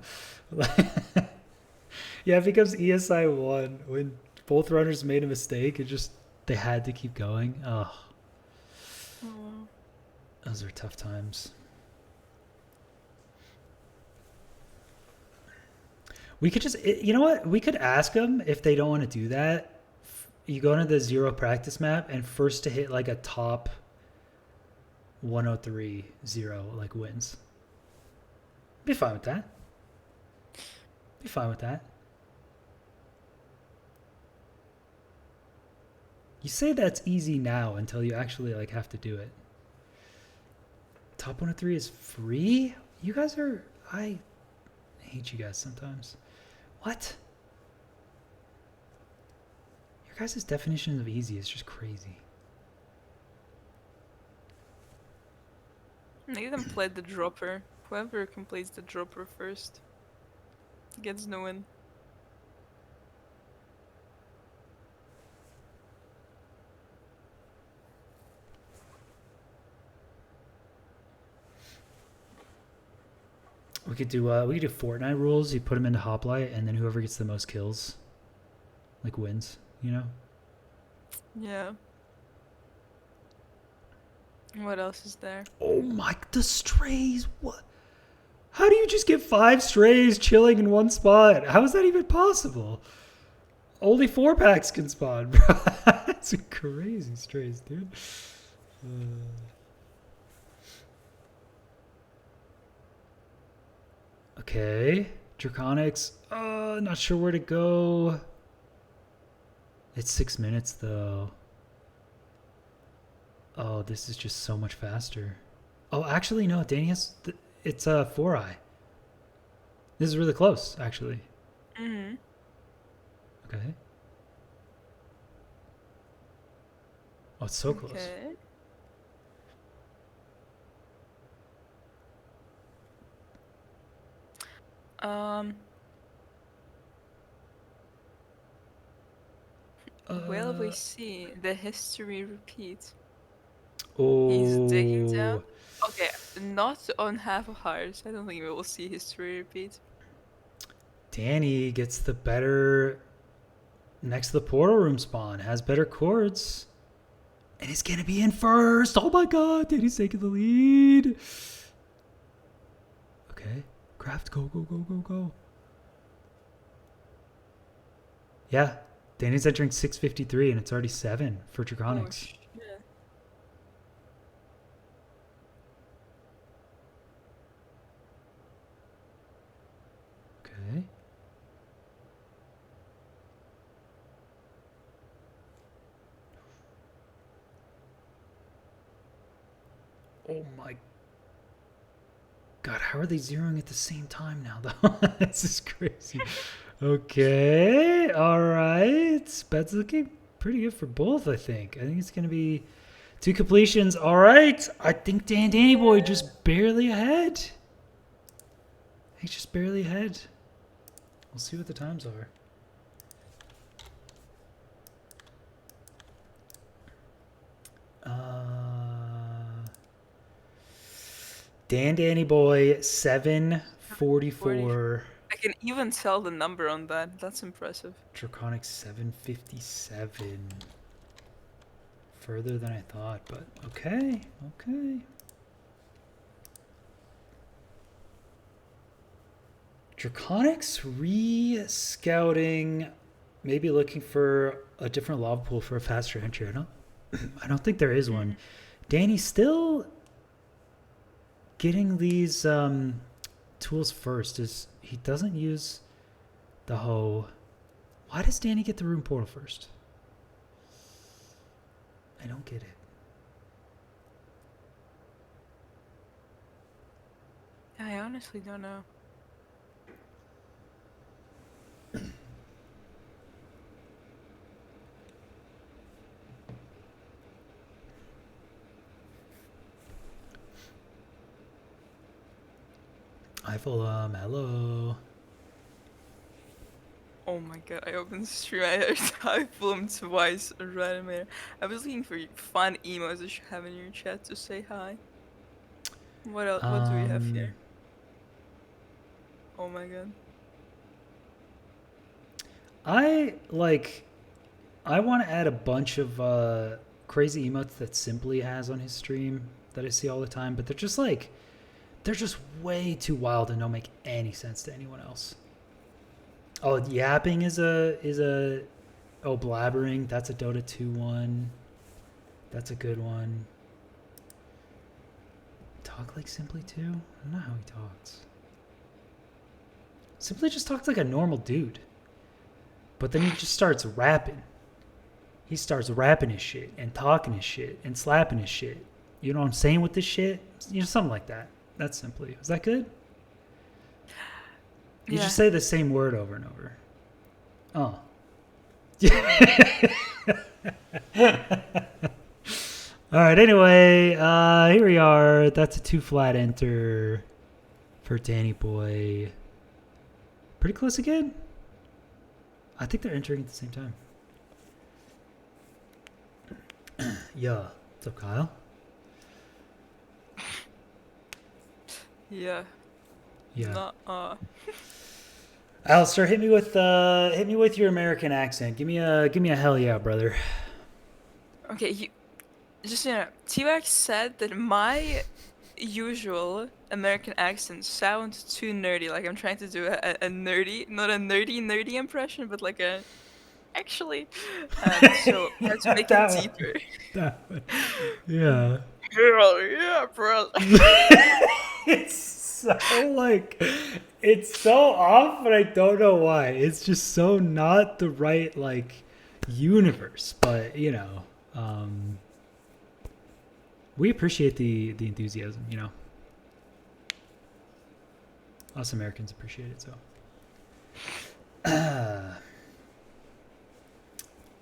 Yeah, it becomes ESI1 when both runners made a mistake. They had to keep going. Oh, those are tough times. We could just, you know what? We could ask them if they don't want to do that. You go into the 0 practice map, and first to hit like a top 103 0 like wins. Be fine with that. Be fine with that. You say that's easy now until you actually like have to do it. Top 103 is free? You guys are, I hate you guys sometimes. What? Your guys' definition of easy is just crazy. They even played the dropper. Whoever completes the dropper first gets the win. We could do Fortnite rules. You put them into Hoplite, and then whoever gets the most kills, like wins. You know? Yeah. What else is there? Oh my, the strays! What? How do you just get 5 strays chilling in one spot? How is that even possible? Only 4 packs can spawn, bro. It's a crazy strays, dude. Okay, Draconix. Not sure where to go. It's 6 minutes though. Oh, this is just so much faster. Oh, actually, no. Danny has. It's a 4-eye. This is really close, actually. Mm-hmm. Okay. Oh, it's so close. Okay. Will we see the history repeat? He's digging down. Oh, Okay, not on half of hearts. I don't think we will see history repeat. Danny gets the better next to the portal room spawn. Has better chords. And he's going to be in first. Oh my god. Danny's taking the lead. Okay. Craft, go, go, go, go, go. Yeah. Danny's entering 6:53 and it's already 7 for Draconix. Oh, shit. Okay. Oh my god, how are they zeroing at the same time now, though? This is crazy. Okay, all right. Bet's looking pretty good for both, I think. I think it's going to be 2 completions. All right. I think Dandannyboy just barely ahead. He's just barely ahead. We'll see what the times are. Dandannyboy 7:44. I can even tell the number on that. That's impressive. Draconix 7:57. Further than I thought, but okay, okay. Draconix re-scouting, maybe looking for a different lava pool for a faster entry. I don't think there is one. Danny's still getting these tools first. He doesn't use the hoe. Why does Danny get the room portal first? I don't get it. I honestly don't know. Hi, Fulham. Hello. Oh my god, I opened the stream. I heard I filmed twice right in there. I was looking for fun emos that you have in your chat to say hi. What else? What do we have here? Oh my god. I want to add a bunch of crazy emotes that Simply has on his stream that I see all the time, but they're just way too wild and don't make any sense to anyone else. Oh, yapping is a blabbering, that's a Dota 2 one. That's a good one. Talk like Simply too? I don't know how he talks. Simply just talks like a normal dude. But then he just starts rapping. He starts rapping his shit and talking his shit and slapping his shit. You know what I'm saying with this shit? You know, something like that. That's Simply. Was that good? You just say the same word over and over. Oh. All right, anyway, here we are. That's a 2 flat enter for Dannyboy. Pretty close again. I think they're entering at the same time. Yeah. What's up, Kyle? Yeah. Yeah. Alistair, hit me with your American accent. Give me a hell yeah, brother. Okay, T-Rex said that my usual American accent sounds too nerdy. Like I'm trying to do a nerdy, not a nerdy impression, but like a Actually, so let's make it That one. deeper. That one. Yeah. Hell yeah, bro. It's so like, it's so off, but I don't know why. It's just so not the right like universe. But you know, we appreciate the enthusiasm. You know, us Americans appreciate it. So.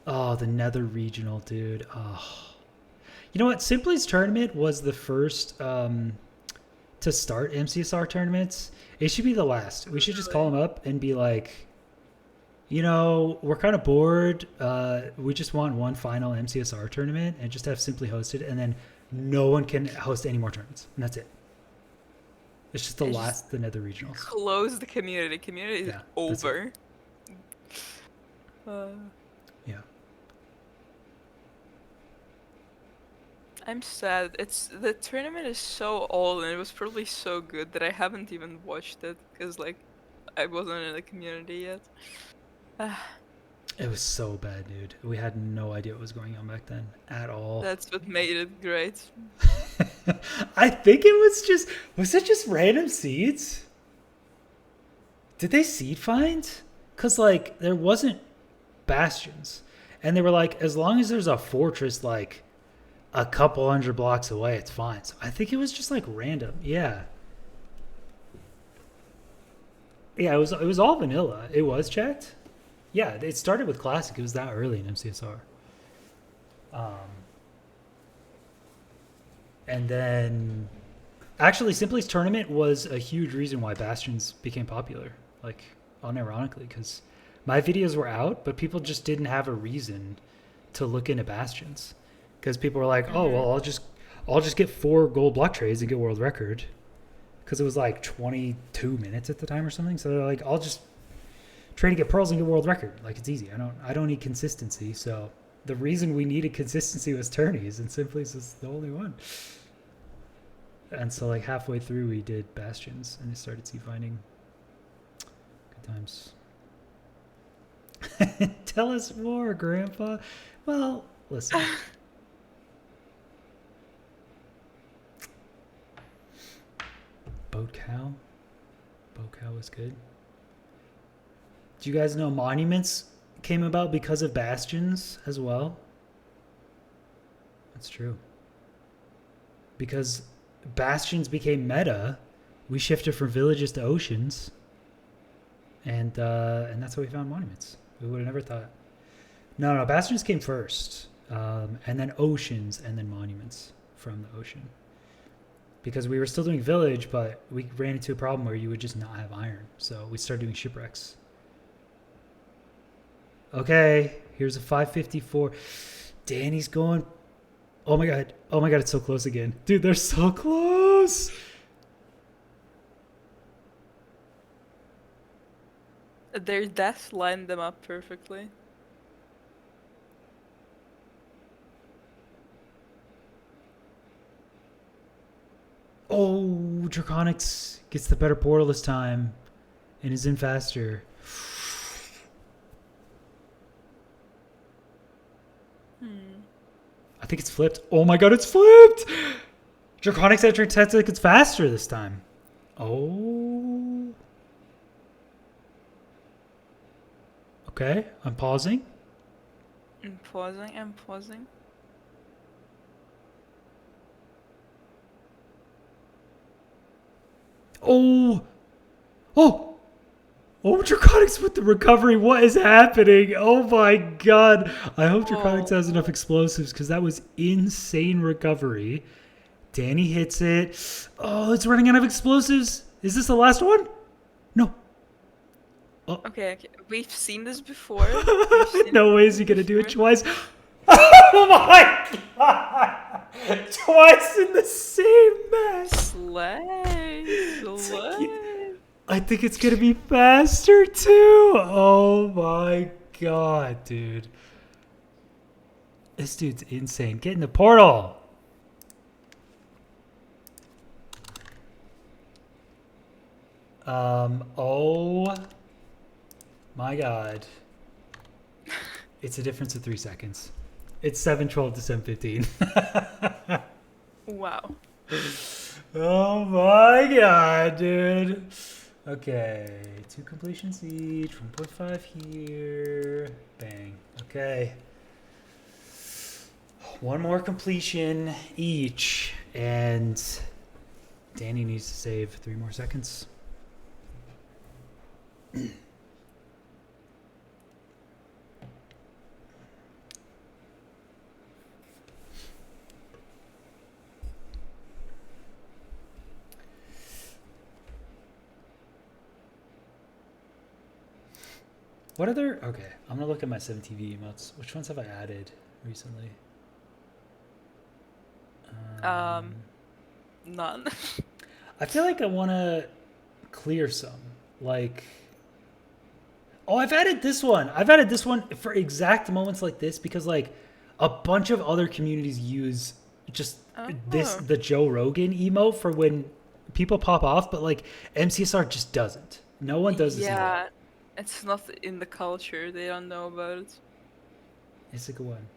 Oh, the Nether Regional, dude. Oh. You know what? Simply's tournament was the first to start MCSR tournaments. It should be the last. We should just call them up and be like, you know, we're kind of bored. We just want one final MCSR tournament and just have Simply hosted, and then no one can host any more tournaments. And that's it. It's just the It's last, the Nether Regionals. Close the community. Community is Yeah, that's over. Yeah. I'm sad. The tournament is so old and it was probably so good that I haven't even watched it because like I wasn't in the community yet. It was so bad, dude. We had no idea what was going on back then at all. That's what made it great. I think it was it just random seeds? Did they seed find? Because, like, there wasn't bastions. And they were like, as long as there's a fortress, like, a couple hundred blocks away, it's fine. So I think it was just, like, random. Yeah. Yeah, it was all vanilla. It was checked. Yeah, it started with Classic. It was that early in MCSR. And then, actually, Simply's tournament was a huge reason why Bastions became popular. Like, unironically, because my videos were out, but people just didn't have a reason to look into Bastions, because people were like, "Oh, well, I'll just get 4 gold block trades and get world record," because it was like 22 minutes at the time or something. So they're like, "I'll just trade to get pearls and get world record. Like, it's easy. I don't need consistency." So the reason we needed consistency was tourneys, and Simply's was the only one. And so, like, halfway through, we did Bastions, and they started sea finding. Good times. Tell us more, Grandpa. Well, listen. Boat Cow. Boat Cow was good. Do you guys know monuments came about because of Bastions as well? That's true. Because Bastions became meta, we shifted from villages to oceans, and that's how we found monuments. We would have never thought. No, Bastions came first, and then oceans, and then monuments from the ocean. Because we were still doing village, but we ran into a problem where you would just not have iron, so we started doing shipwrecks. Okay, here's a 554. Danny's going. Oh my god, it's so close again. Dude, they're so close. Their death lined them up perfectly. Oh, Draconix gets the better portal this time and is in faster. I think it's flipped. Oh my god, it's flipped! Draconix entering 10 seconds faster this time. Oh. Okay, I'm pausing. I'm pausing. Oh! Oh! Oh, Draconix with the recovery. What is happening? Oh my god. I hope Draconix has enough explosives, because that was insane recovery. Danny hits it. Oh, it's running out of explosives. Is this the last one? No. Oh. Okay. We've seen this before. No way is he going to do it twice. Oh my god. Twice in the same match. Slay. I think it's going to be faster too. Oh my god, dude. This dude's insane. Get in the portal. Oh my god. It's a difference of 3 seconds. It's 7:12 to 7:15. Wow. Oh my god, dude. Okay, 2 completions each, 1.5 here. Bang. Okay. One more completion each, and Danny needs to save 3 more seconds. What other? Okay, I'm gonna look at my 7TV emotes. Which ones have I added recently? None. I feel like I want to clear some. Like, oh, I've added this one. I've added this one for exact moments like this because like a bunch of other communities use just Oh. the Joe Rogan emote for when people pop off, but like MCSR just doesn't. No one does this emote. Yeah, it's not in the culture. They don't know about it. It's a good one.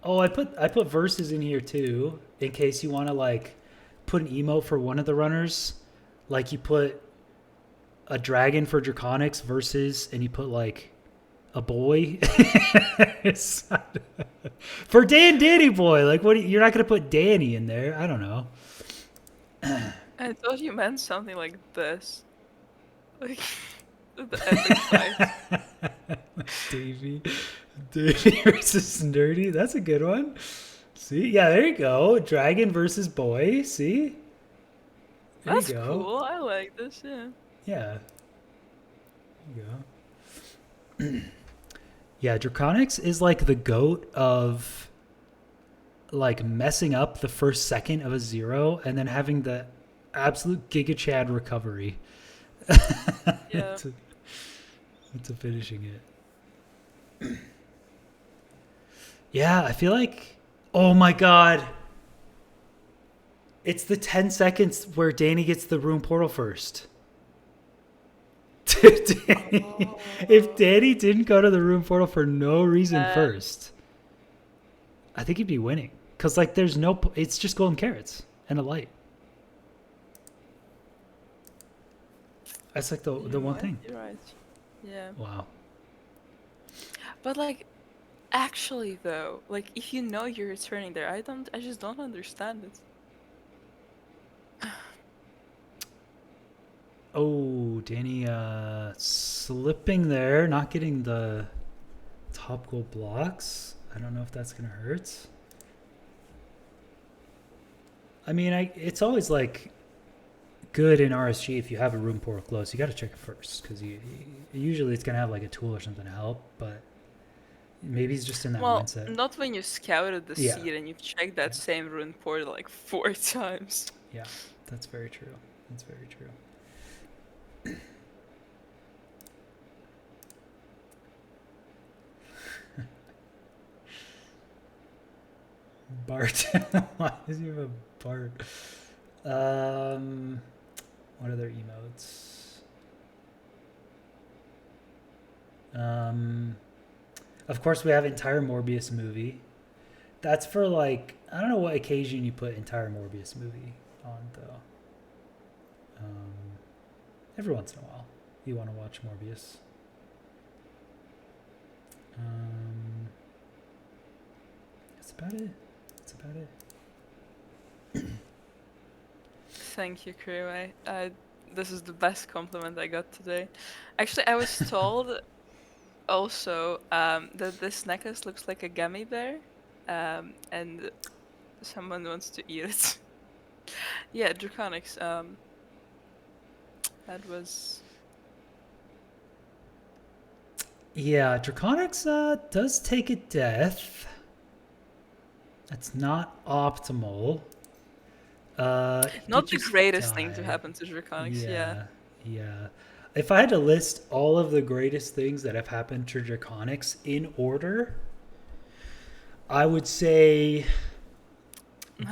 Oh, I put verses in here too in case you want to like put an emote for one of the runners. Like you put a dragon for Draconix versus, and you put like a boy for Dandannyboy. Like, what? You're not gonna put Danny in there? I don't know. I thought you meant something like this. Like the epic fight. Davy, Davy versus Nerdy. That's a good one. See, yeah, there you go. Dragon versus boy. See, there you That's go. cool. I like this, yeah. Yeah, there you go. Yeah, Draconix is like the goat of like messing up the first second of a 0 and then having the absolute Giga Chad recovery Yeah. to finishing it. Yeah, I feel like, oh my god, it's the 10 seconds where Danny gets the room portal first. Danny, if Danny didn't go to the room portal for no reason first, I think he'd be winning. Because, like, there's no... It's just golden carrots and a light. That's, like, the one thing. You're right. Yeah. Wow. But, like, actually, though, like, if you know you're returning there, I just don't understand it. Oh, Danny slipping there. Not getting the top gold blocks. I don't know if that's going to hurt. I mean, it's always, like... good in RSG if you have a room portal close. You got to check it first because usually it's gonna have like a tool or something to help. But maybe he's just in that Well, mindset. not when you scouted the Yeah. seed and you've checked that same rune portal like 4 times. Yeah, that's very true. That's very true. Bart. Why does he have a Bart? What other emotes? Of course, we have entire Morbius movie. That's for like, I don't know what occasion you put entire Morbius movie on though. Every once in a while, you want to watch Morbius. That's about it. That's about it. Thank you, crew. This is the best compliment I got today. Actually, I was told also that this necklace looks like a gummy bear, and someone wants to eat it. Yeah, Draconix. That was. Yeah, Draconix does take a death. That's not optimal. Not the greatest thing to happen to Draconix, Yeah. If I had to list all of the greatest things that have happened to Draconix in order, I would say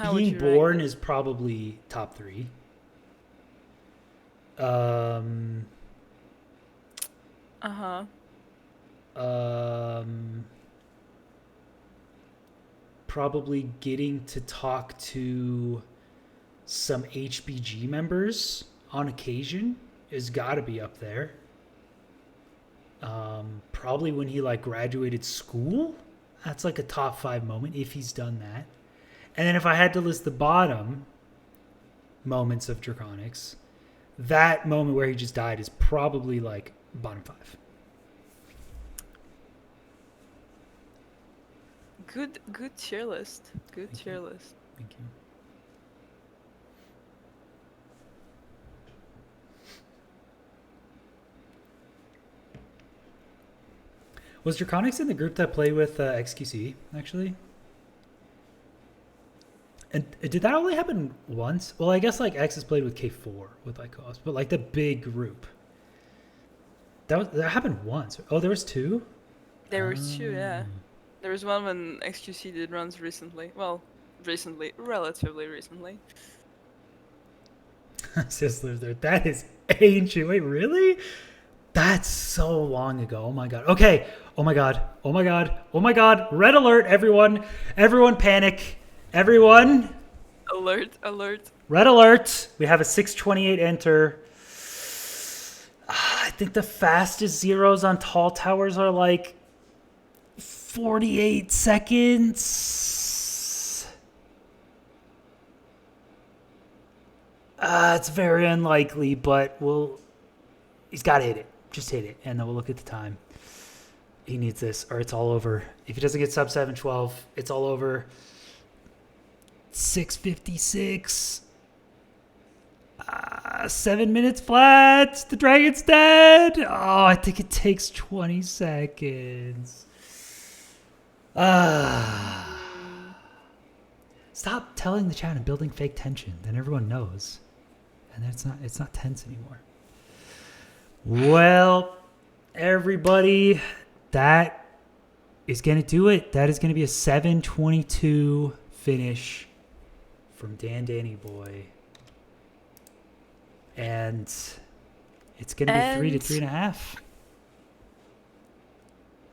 being born is probably top 3. probably getting to talk to some HBG members on occasion is got to be up there. Probably when he like graduated school, that's like a top 5 moment if he's done that. And then if I had to list the bottom moments of Draconix, that moment where he just died is probably like bottom 5. Good tier list. Good tier list. Thank you. Was Draconix in the group that played with XQC, actually? And did that only happen once? Well, I guess like X has played with K4 with Lycos, but like the big group. That happened once. Oh, there was 2? There were 2, yeah. There was one when XQC did runs recently. Well, relatively recently. Sizzler's there. That is ancient. Wait, really? That's so long ago. Oh my god. Okay. Oh my god. Oh my god. Oh my god. Red alert, everyone. Everyone panic. Everyone. Alert. Red alert. We have a 628 enter. I think the fastest zeros on tall towers are like 48 seconds. It's very unlikely, but he's got to hit it. Just hit it, and then we'll look at the time. He needs this, or it's all over. If he doesn't get sub 712, it's all over. 6:56. 7 minutes flat. The dragon's dead. Oh, I think it takes 20 seconds. Stop telling the chat and building fake tension. Then everyone knows, and then it's not tense anymore. Well, everybody, that is going to do it. That is going to be a 7:22 finish from Dandannyboy. And it's going to be 3 to 3.5.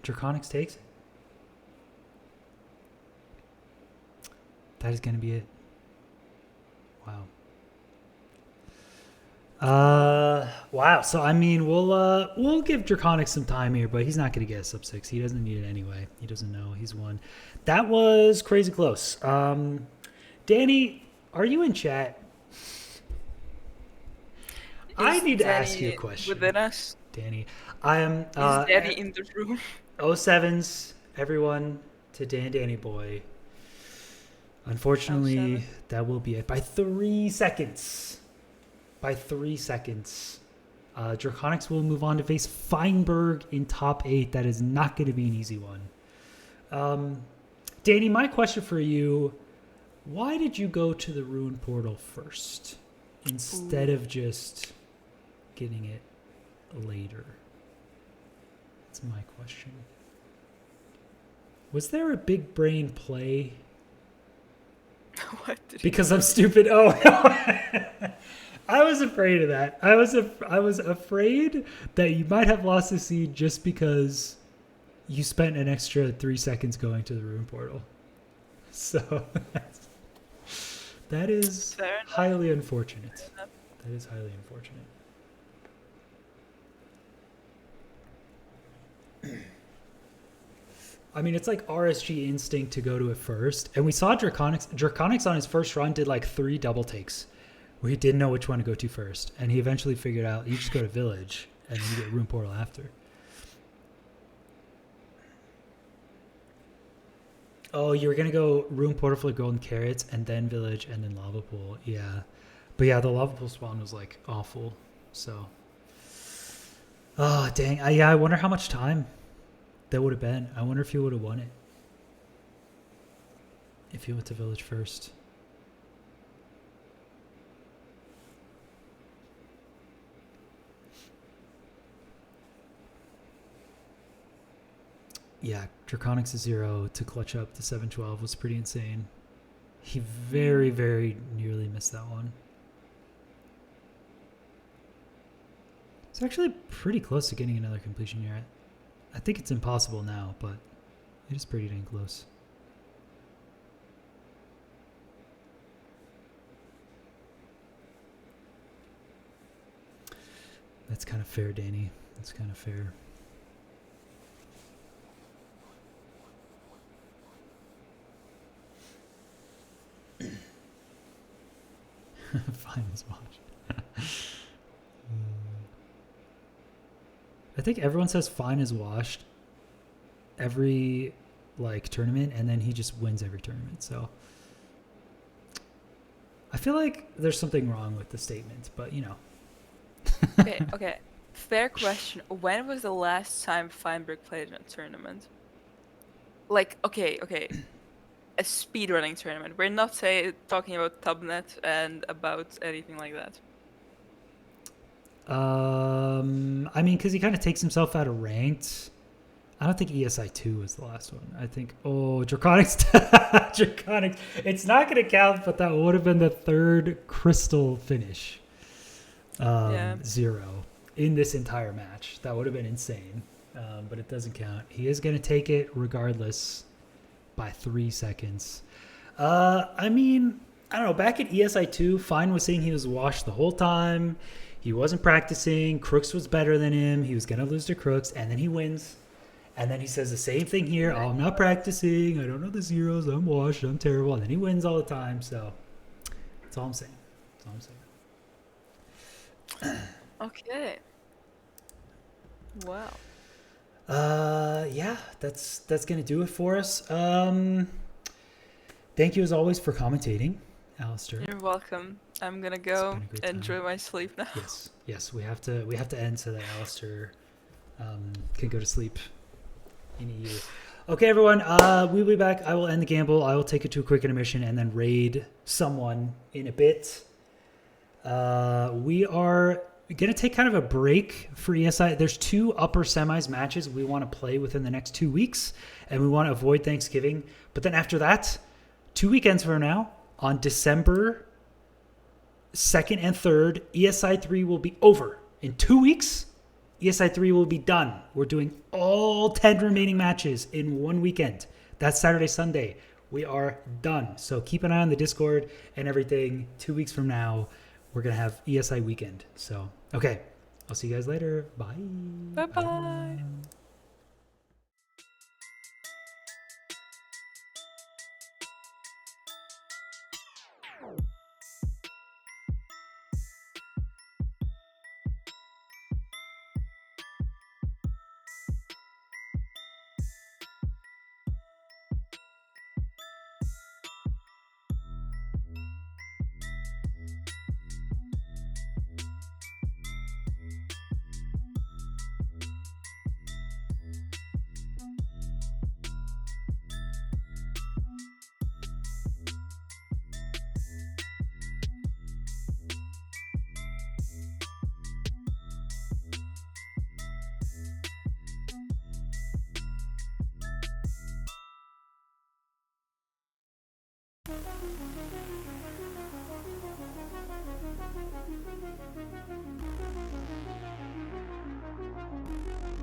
Draconix takes it. That is going to be it. Wow. Wow. So I mean, we'll give Draconix some time here, but he's not going to get a sub 6. He doesn't need it anyway. He doesn't know he's won. That was crazy close. Danny, are you in chat? I need to ask you a question. Within us, Danny, I am. Is Danny in the room? 07s, everyone, to Dandannyboy. Unfortunately, that will be it by 3 seconds. By 3 seconds. Draconix will move on to face Feinberg in top 8. That is not going to be an easy one. Danny, my question for you, why did you go to the Ruin Portal first instead of just getting it later? That's my question. Was there a big brain play? What because I'm stupid. Oh, I was afraid of that. I was afraid that you might have lost the seed just because you spent an extra 3 seconds going to the Ruin Portal. So that is highly unfortunate. That is highly unfortunate. I mean, it's like RSG instinct to go to it first. And we saw Draconix. Draconix on his first run did like 3 double takes where he didn't know which one to go to first. And he eventually figured out you just go to Village and then you get Ruin Portal after. Oh, you were going to go Ruin Portal for the Golden Carrots and then Village and then Lava Pool. Yeah. But yeah, the Lava Pool spawn was like awful. So. Oh, dang. Yeah, I wonder how much time that would have been. I wonder if he would have won it. If he went to Village first. Yeah, Draconix 0 to clutch up the 712 was pretty insane. He very, very nearly missed that one. It's actually pretty close to getting another completion here. I think it's impossible now, but it is pretty dang close. kind of fair, Danny. That's kind of fair. Fine is washed. I think everyone says fine is washed every like tournament, and then he just wins every tournament. So I feel like there's something wrong with the statement, but you know. Okay. Fair question. When was the last time Feinberg played in a tournament? Like, okay. A speedrunning tournament. We're not talking about Tubnet and about anything like that. I mean, because he kind of takes himself out of ranked. I don't think ESI3 was the last one. I think, Draconix. Draconix. It's not going to count, but that would have been the third crystal finish. 0 in this entire match. That would have been insane, but it doesn't count. He is going to take it regardless by 3 seconds. I mean, I don't know. Back at ESI2, Fine was saying he was washed the whole time. He wasn't practicing. Crooks was better than him. He was going to lose to Crooks, and then he wins. And then he says the same thing here. Oh, I'm not practicing. I don't know the zeros. I'm washed. I'm terrible. And then he wins all the time. So that's all I'm saying. Okay. Wow. Yeah, that's gonna do it for us. Thank you as always for commentating, Alistair. You're welcome. I'm gonna go enjoy my sleep now. Yes, we have to end so that Alistair can go to sleep in EU. Okay, everyone, we'll be back. I will end the gamble. I will take it to a quick intermission and then raid someone in a bit. We are going to take kind of a break for ESI. There's 2 upper semis matches we want to play within the next 2 weeks, and we want to avoid Thanksgiving. But then after that, 2 weekends from now, on December 2nd and 3rd, ESI3 will be over. In 2 weeks, ESI3 will be done. We're doing all 10 remaining matches in 1 weekend. That's Saturday, Sunday. We are done. So keep an eye on the Discord and everything. 2 weeks from now, we're going to have ESI weekend. So, okay. I'll see you guys later. Bye. Bye-bye. Bye.